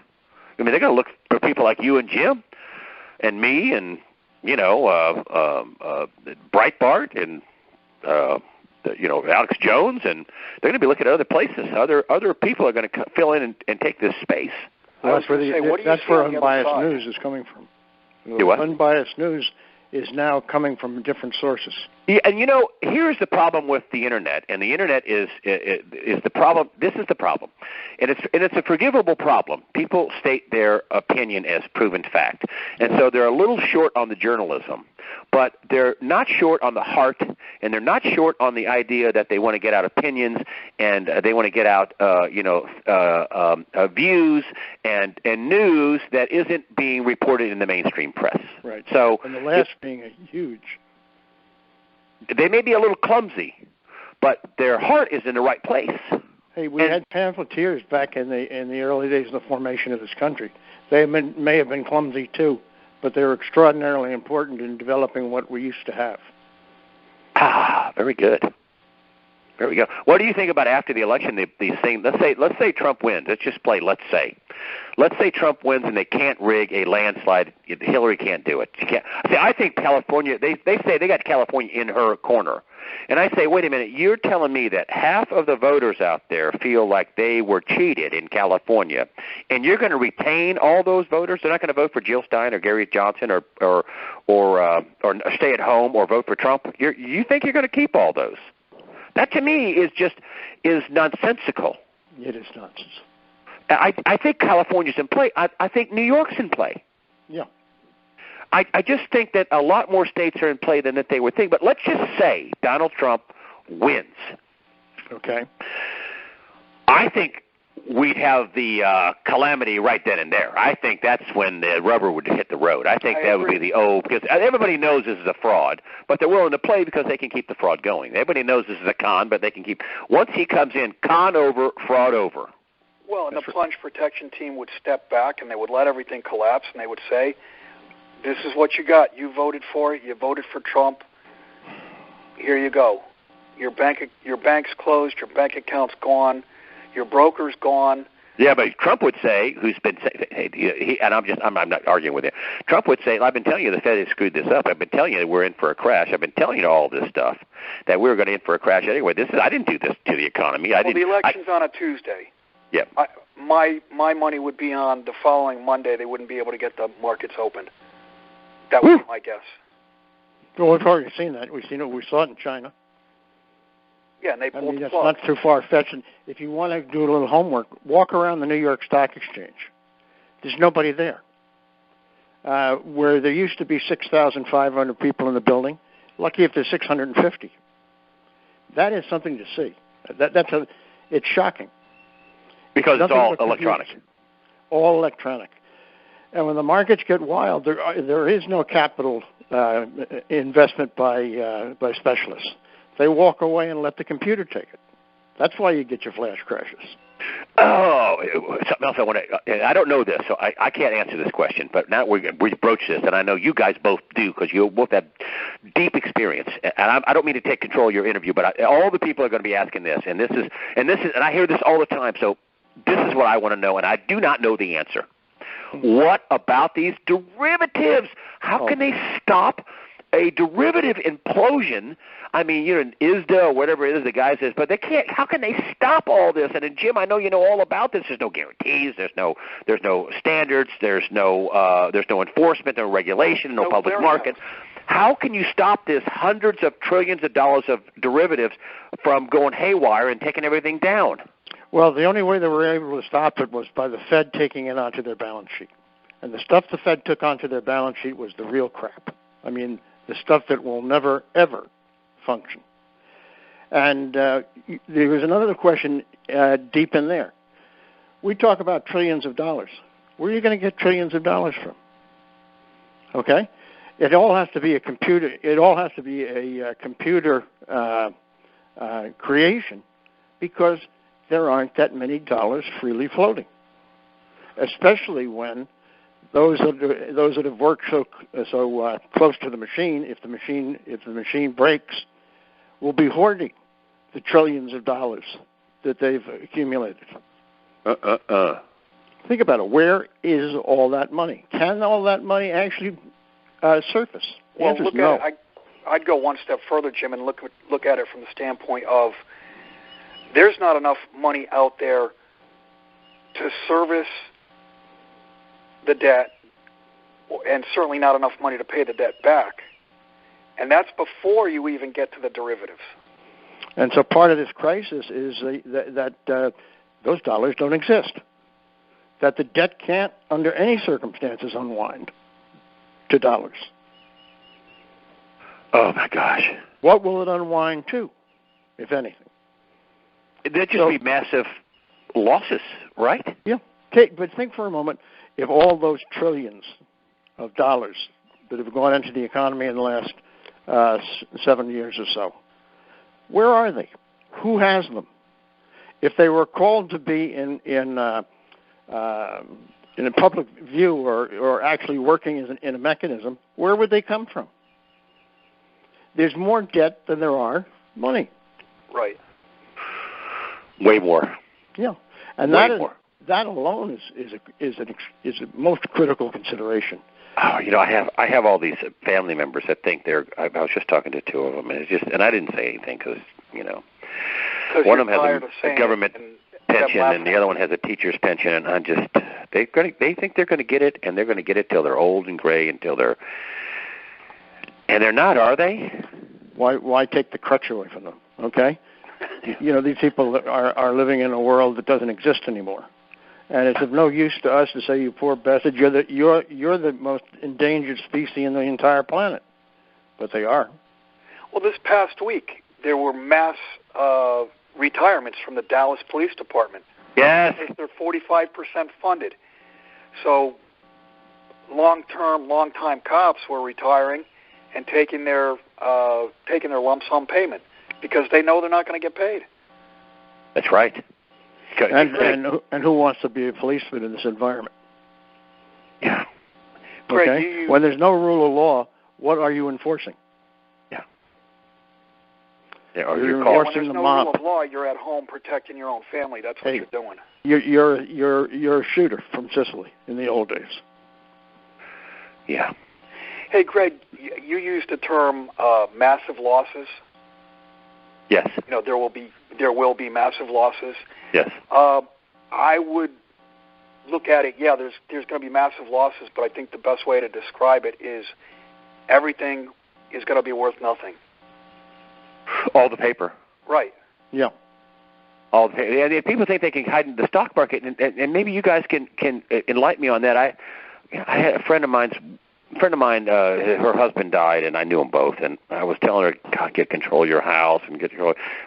mean, they're going to look for people like you and Jim, and me, and Breitbart, and Alex Jones, and they're going to be looking at other places. Other people are going to fill in and take this space. Well, that's where unbiased news is coming from. What? Unbiased news is now coming from different sources. Yeah, and here's the problem with the internet, and the internet is the problem. This is the problem, and it's a forgivable problem. People state their opinion as proven fact, and so they're a little short on the journalism, but they're not short on the heart, and they're not short on the idea that they want to get out opinions and they want to get out views and news that isn't being reported in the mainstream press. Right. So, and the last being a huge. They may be a little clumsy, but their heart is in the right place. Hey, we had pamphleteers back in the early days of the formation of this country. They may have been clumsy too, but they're extraordinarily important in developing what we used to have. Ah, very good. There we go. What do you think about after the election? These things. Let's say Trump wins. Let's just play. Let's say Trump wins and they can't rig a landslide. Hillary can't do it. She can't. See, I think California. They say they got California in her corner, and I say, wait a minute. You're telling me that half of the voters out there feel like they were cheated in California, and you're going to retain all those voters? They're not going to vote for Jill Stein or Gary Johnson or stay at home or vote for Trump. You think you're going to keep all those? That to me is nonsensical. It is nonsense. I think California's in play. I think New York's in play. Yeah. I just think that a lot more states are in play than that they would think. But let's just say Donald Trump wins. Okay. I think we'd have the calamity right then and there. I think that's when the rubber would hit the road. I think that would be because everybody knows this is a fraud, but they're willing to play because they can keep the fraud going. Everybody knows this is a con, but they can keep. Once he comes in, con over, fraud over. Well, and the plunge protection team would step back and they would let everything collapse and they would say, this is what you got. You voted for it. You voted for Trump. Here you go. Your bank's closed. Your bank account's gone. Your broker's gone. Yeah, but Trump would say, and I'm not arguing with you. Trump would say, I've been telling you the Fed has screwed this up. I've been telling you that we're in for a crash. I've been telling you all this stuff, that we were going to in for a crash anyway. I didn't do this to the economy. The election's on a Tuesday. Yeah. My money would be on the following Monday. They wouldn't be able to get the markets opened. That would be my guess. Well, we've already seen that. We saw it in China. Yeah, and they pulled the that's plug. not too far-fetched. If you want to do a little homework, walk around the New York Stock Exchange. There's nobody there. Where there used to be 6,500 people in the building, lucky if there's 650. That is something to see. It's shocking. Because it's all electronic. All electronic. And when the markets get wild, there is no capital investment by specialists. They walk away and let the computer take it. That's why you get your flash crashes. Oh, something else I want to. I don't know this, so I can't answer this question. But now we broach this, and I know you guys both do because you both have deep experience. And I don't mean to take control of your interview, but all the people are going to be asking this, and I hear this all the time. So this is what I want to know, and I do not know the answer. What about these derivatives? How can they stop a derivative implosion? I mean, in ISDA or whatever it is, the guy says, but they can't. How can they stop all this? And Jim, I know you know all about this. There's no guarantees. There's no standards. There's no enforcement, no regulation, no public market. How can you stop this hundreds of trillions of dollars of derivatives from going haywire and taking everything down? Well, the only way they were able to stop it was by the Fed taking it onto their balance sheet. And the stuff the Fed took onto their balance sheet was the real crap. I mean, the stuff that will never, ever function. And there was another question deep in there. We talk about trillions of dollars. Where are you going to get trillions of dollars from? Okay? It all has to be a computer. It all has to be a computer creation because there aren't that many dollars freely floating, especially when those that have worked so close to the machine, if the machine breaks, will be hoarding the trillions of dollars that they've accumulated. Think about it. Where is all that money? Can all that money actually surface? Well, I'd go one step further, Jim, and look at it from the standpoint of there's not enough money out there to service the debt, and certainly not enough money to pay the debt back. And that's before you even get to the derivatives. And so part of this crisis is that those dollars don't exist, that the debt can't, under any circumstances, unwind to dollars. Oh, my gosh. What will it unwind to, if anything? That'd just be massive losses, right? Yeah. But think for a moment, if all those trillions of dollars that have gone into the economy in the last 7 years or so, where are they? Who has them? If they were called to be in a public view or actually working in a mechanism, where would they come from? There's more debt than there are money. Right. Way more. Yeah, and that alone is a most critical consideration. Oh, I have all these family members that think they're. I was just talking to two of them, and and I didn't say anything because one of them has a government pension, and the other one has a teacher's pension, and they think they're going to get it, and they're going to get it till they're old and gray, and they're not, are they? Why take the crutch away from them? Okay, these people are living in a world that doesn't exist anymore. And it's of no use to us to say, you poor bastard, you're the most endangered species in the entire planet. But they are. Well, this past week, there were mass retirements from the Dallas Police Department. Yes. They're 45% funded. So long-time cops were retiring and taking their lump sum payment because they know they're not going to get paid. That's right. And who wants to be a policeman in this environment? Yeah. Okay. When there's no rule of law, what are you enforcing? Yeah. You're enforcing the mob. When there's no rule of law, you're at home protecting your own family. That's what you're doing. You're a shooter from Sicily in the old days. Yeah. Hey, Greg, you used the term massive losses. Yes. There will be massive losses. Yes. I would look at it. Yeah, there's going to be massive losses, but I think the best way to describe it is everything is going to be worth nothing. All the paper. Right. Yeah. All the paper. And people think they can hide in the stock market, and maybe you guys can enlighten me on that. I had a friend of mine. Her husband died, and I knew them both. And I was telling her, God, get control of your house and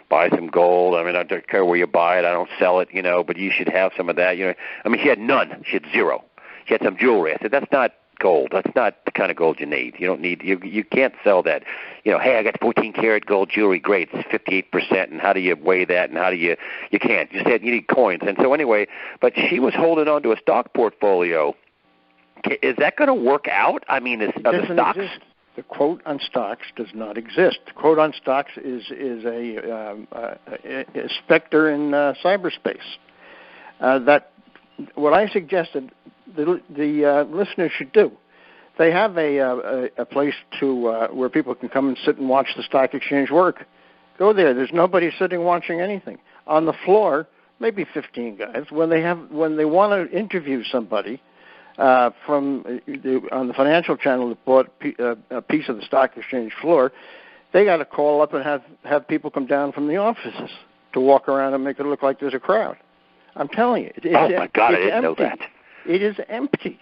buy some gold. I mean, I don't care where you buy it. I don't sell it, but you should have some of that. I mean, she had none. She had zero. She had some jewelry. I said, that's not gold. That's not the kind of gold you need. You don't need. You can't sell that. Hey, I got 14-karat gold jewelry. Great, it's 58%. And how do you weigh that? And how do you can't. You said you need coins. And so anyway, but she was holding on to a stock portfolio. Is that going to work out? I mean, it doesn't exist. The quote on stocks does not exist. The quote on stocks is a specter in cyberspace. That what I suggested the listeners should do. They have a place to where people can come and sit and watch the stock exchange work. Go there. There's nobody sitting watching anything. On the floor, maybe 15 guys. When they want to interview somebody. On the financial channel that bought a piece of the stock exchange floor, they got to call up and have people come down from the offices to walk around and make it look like there's a crowd. I'm telling you. Oh, my God, I didn't know that. It is empty.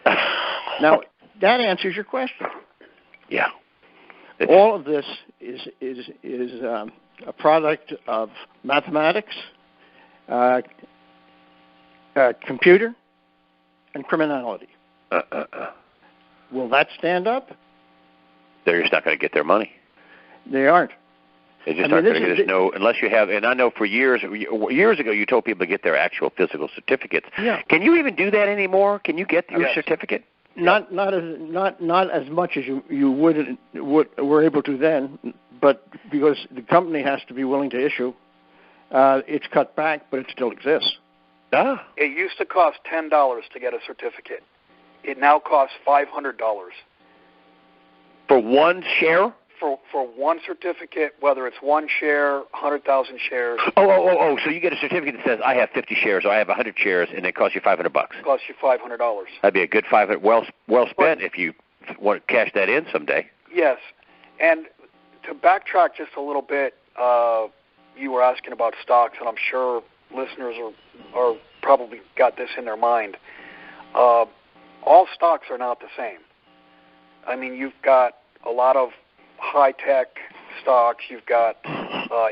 Now, that answers your question. Yeah. All of this is a product of mathematics, computer, and criminality. Will that stand up? They're just not going to get their money. They aren't. They just aren't going to get no unless you have. And I know for years ago, you told people to get their actual physical certificates. Yeah. Can you even do that anymore? Can you get your certificate? Not as much as you were able to then, but because the company has to be willing to issue, it's cut back, but it still exists. Ah. It used to cost $10 to get a certificate. It now costs $500. For one share? For one certificate, whether it's one share, 100,000 shares. Oh! So you get a certificate that says I have 50 shares or I have 100 shares, and it costs you $500. It costs you $500. That'd be a good $500. Well spent if you want to cash that in someday. Yes, and to backtrack just a little bit, you were asking about stocks, and I'm sure listeners are probably got this in their mind. All stocks are not the same. I mean, you've got a lot of high-tech stocks, you've got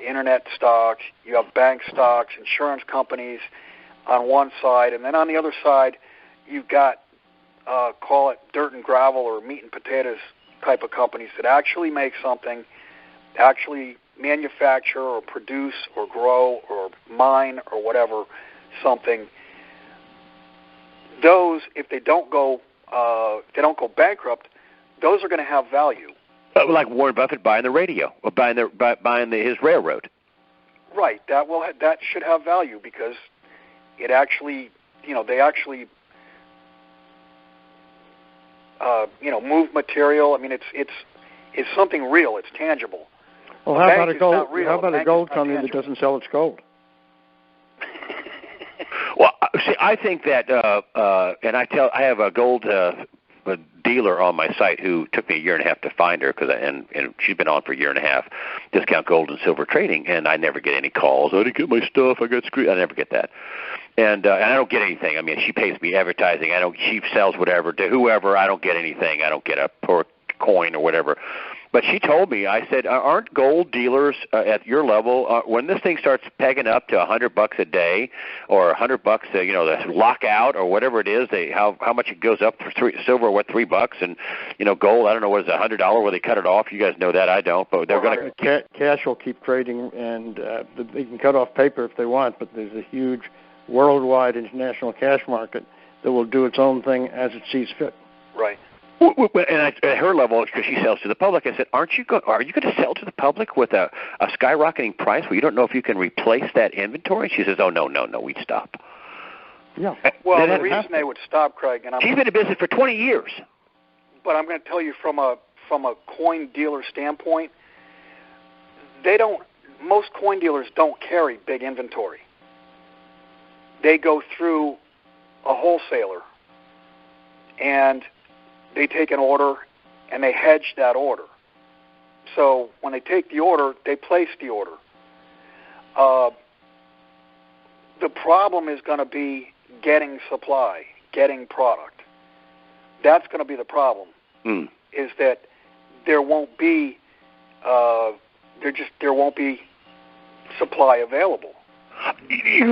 internet stocks, you have bank stocks, insurance companies on one side, and then on the other side, you've got, call it dirt and gravel or meat and potatoes type of companies that actually make something, actually manufacture or produce or grow or mine or whatever something. Those, if they don't go bankrupt, those are going to have value. Like Warren Buffett buying the radio or buying his railroad. Right. That should have value because it actually, they actually, move material. I mean, it's something real. It's tangible. Well, how about a gold company that doesn't sell its gold? Well, see, I think that, and I have a gold a dealer on my site who took me a year and a half to find her, and she's been on for a year and a half, Discount Gold and Silver Trading, and I never get any calls. I didn't get my stuff. I got screwed. I never get that. And I don't get anything. I mean, she pays me advertising. She sells whatever to whoever. I don't get anything. I don't get a poor coin or whatever. But she told me, I said, aren't gold dealers at your level, when this thing starts pegging up to $100 a day or $100, the lockout or whatever it is, how much it goes up for silver, $3, and gold, I don't know, what is it, $100 where they cut it off? You guys know that, I don't, but they're going to cash will keep trading, and they can cut off paper if they want, but there's a huge worldwide international cash market that will do its own thing as it sees fit. Right. And at her level, because she sells to the public, I said, are you going to sell to the public with a skyrocketing price where you don't know if you can replace that inventory? She says, oh, no, we'd stop. Yeah. Well, the reason they would stop, Craig, and she's been in business for 20 years. But I'm going to tell you from a coin dealer standpoint, most coin dealers don't carry big inventory. They go through a wholesaler, and they take an order, and they hedge that order. So when they take the order, they place the order. The problem is going to be getting supply, getting product. That's going to be the problem. Is that there won't be supply available.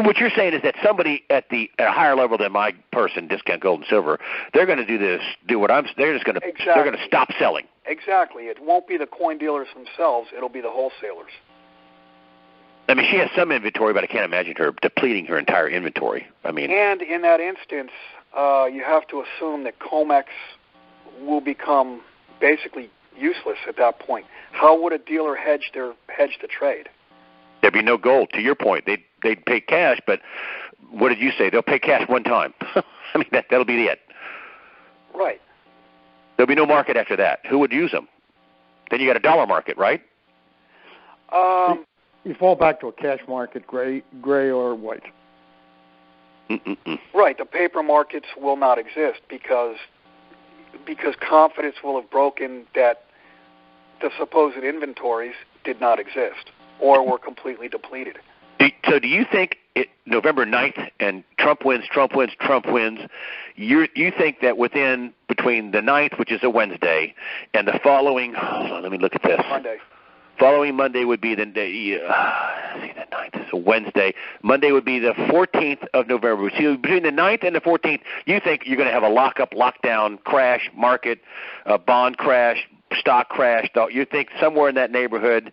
What you're saying is that somebody at a higher level than my person, Discount Gold and Silver, they're going to they're just going to, they're going to stop selling. Exactly. It won't be the coin dealers themselves. It'll be the wholesalers. I mean, she has some inventory, but I can't imagine her depleting her entire inventory. I mean, and in that instance, you have to assume that COMEX will become basically useless at that point. How would a dealer hedge the trade? There'd be no gold. To your point, they'd pay cash, but what did you say? They'll pay cash one time. I mean, that'll be it. Right. There'll be no market after that. Who would use them? Then you got a dollar market, right? You fall back to a cash market, gray or white. Right. The paper markets will not exist because confidence will have broken that the supposed inventories did not exist or were completely depleted. So do you think November 9th and Trump wins, you think that between the 9th, which is a Wednesday, and the following, let me look at this. Following Monday would be the 9th is a Wednesday. Monday would be the 14th of November. So between the 9th and the 14th, you think you're going to have a lockdown, crash, market, bond crash, stock crash. You think somewhere in that neighborhood,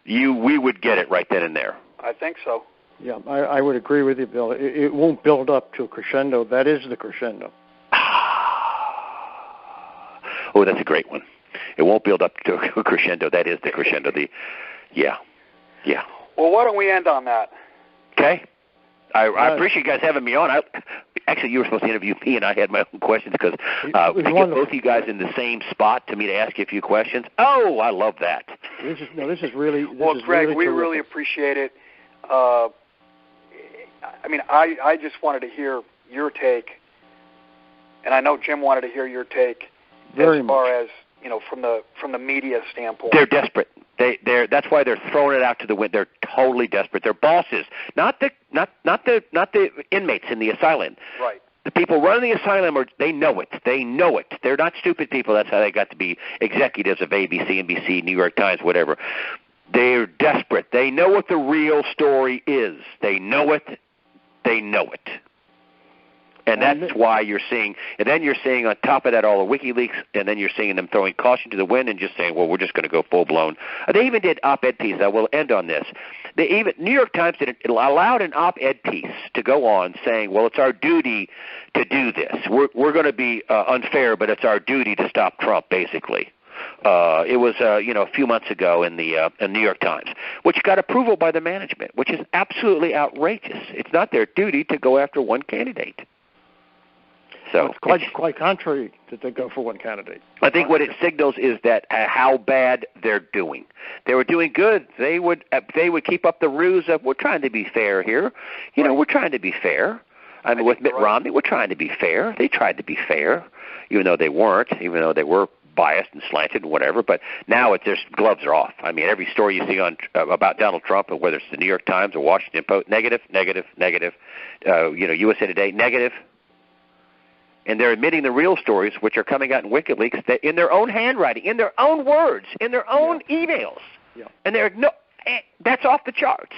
we would get it right then and there. I think so. Yeah, I would agree with you, Bill. It won't build up to a crescendo. That is the crescendo. Oh, that's a great one. It won't build up to a crescendo. That is the crescendo. Yeah. Well, why don't we end on that? Okay. I appreciate you guys having me on. Actually, you were supposed to interview me, and I had my own questions because to get both of you guys in the same spot to me to ask you a few questions. Oh, I love that. This is really. Well, Greg, we really appreciate it. I mean, I just wanted to hear your take, and I know Jim wanted to hear your take as far as from the media standpoint. They're desperate. That's why they're throwing it out to the wind. They're totally desperate. They're bosses, not the inmates in the asylum. Right. The people running the asylum they know it. They know it. They're not stupid people. That's how they got to be executives of ABC, NBC, New York Times, whatever. They're desperate. They know what the real story is. They know it. And that's why you're seeing, and then you're seeing on top of that all the WikiLeaks, and then you're seeing them throwing caution to the wind and just saying, well, we're just going to go full-blown. They even did op-ed piece. I will end on this. New York Times allowed an op-ed piece to go on saying, well, it's our duty to do this. We're going to be unfair, but it's our duty to stop Trump, basically. It was a few months ago in the New York Times, which got approval by the management, which is absolutely outrageous. It's not their duty to go after one candidate. So it's quite contrary that they go for one candidate. I think what it signals is that how bad they're doing. They were doing good. They would keep up the ruse of we're trying to be fair here. We're trying to be fair. I mean, with Mitt Romney, we're trying to be fair. They tried to be fair, even though they weren't, even though they were biased and slanted and whatever. But now their gloves are off. I mean, every story you see on about Donald Trump, whether it's the New York Times or Washington Post, negative, negative, negative. USA Today, negative. And they're admitting the real stories, which are coming out in WikiLeaks, that in their own handwriting, in their own words, in their own emails. Yeah. And that's off the charts.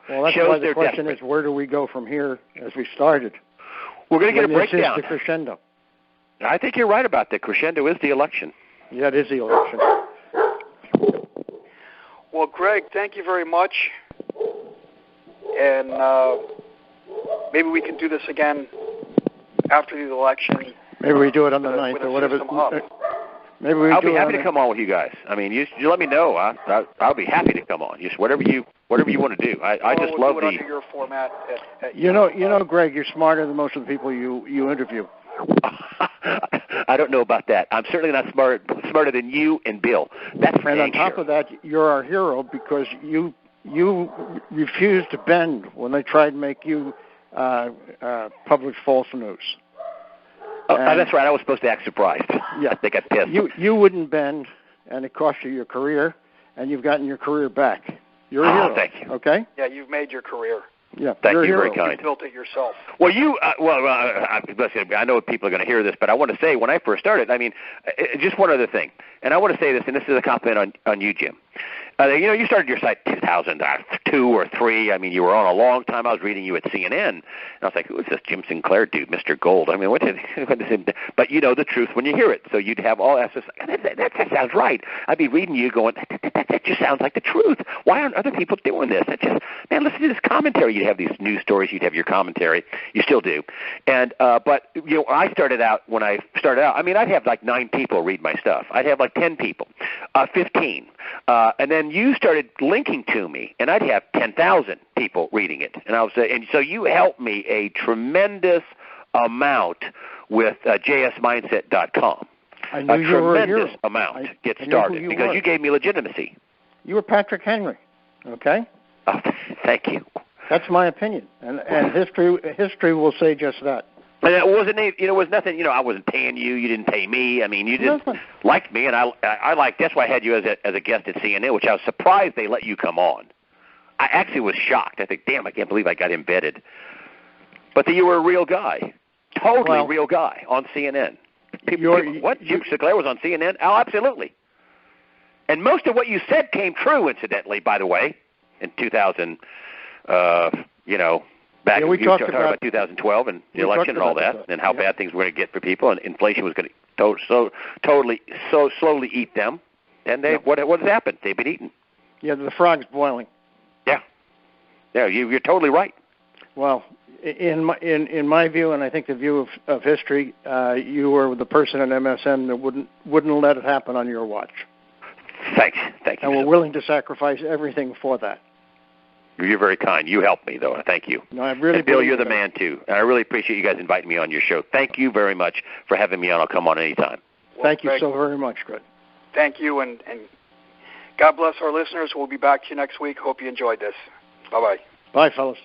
Well, that's why the question is, where do we go from here as we started? We're going to get a breakdown. This is the crescendo. I think you're right about that. Crescendo is the election. Yeah, it is the election. Well, Greg, thank you very much. And maybe we can do this again after the election. Maybe we do it on the 9th or whatever. Maybe I'll be happy to come on with you guys. I mean, you let me know. I'll be happy to come on. Just whatever you want to do. I just love do it under your format. You know, Greg, you're smarter than most of the people you interview. I don't know about that. I'm certainly not smarter than you and Bill. That's for And on top of that, you're our hero because you refused to bend when they tried to make you publish false news. Oh, that's right. I was supposed to act surprised. Yeah. They got pissed. You wouldn't bend, and it cost you your career, and you've gotten your career back. You're a hero. Thank you. Okay? Yeah, you've made your career. Yeah, thank you. Very kind. You built it yourself. Well, I know people are going to hear this, but I want to say when I first started, I mean, just one other thing, and I want to say this, and this is a compliment on you, Jim. You started your site 2002 or 3. I mean, you were on a long time. I was reading you at CNN, and I was like, who is this Jim Sinclair dude, Mr. Gold? I mean, what is him? But you know the truth when you hear it. So you'd have all that. That sounds right. I'd be reading you going, that just sounds like the truth. Why aren't other people doing this? Man, listen to this commentary. You'd have these news stories. You'd have your commentary. You still do. And but I started out, I mean, I'd have like 9 people read my stuff. I'd have like 10 people, 15. And then you started linking to me, and I'd have 10,000 people reading it. And so you helped me a tremendous amount with jsmindset.com. I knew you were a tremendous amount get started because you gave me legitimacy. You were Patrick Henry, okay? Oh, thank you. That's my opinion, and history will say just that. And it wasn't, it was nothing. I wasn't paying you. You didn't pay me. I mean, you just liked me, and I liked. That's why I had you as a guest at CNN, which I was surprised they let you come on. I actually was shocked. I think, damn, I can't believe I got embedded. But you were a real guy, totally real guy on CNN. People, what? Jim Sinclair was on CNN? Oh, absolutely. And most of what you said came true, incidentally. By the way, in 2000, back we talked about 2012 and the election and all that, and how bad things were going to get for people, and inflation was going to so slowly eat them. And what has happened? They've been eaten. Yeah, the frog's boiling. Yeah, you're totally right. Well, in my view, and I think the view of history, you were the person at MSN that wouldn't let it happen on your watch. Thank you. And we're willing to sacrifice everything for that. You're very kind. You helped me, though. Thank you. No, I really. And Bill, you're the man too. And I really appreciate you guys inviting me on your show. Thank you very much for having me on. I'll come on anytime. Well, Thank you so very much, Greg. Thank you, and God bless our listeners. We'll be back to you next week. Hope you enjoyed this. Bye-bye. Bye, fellas.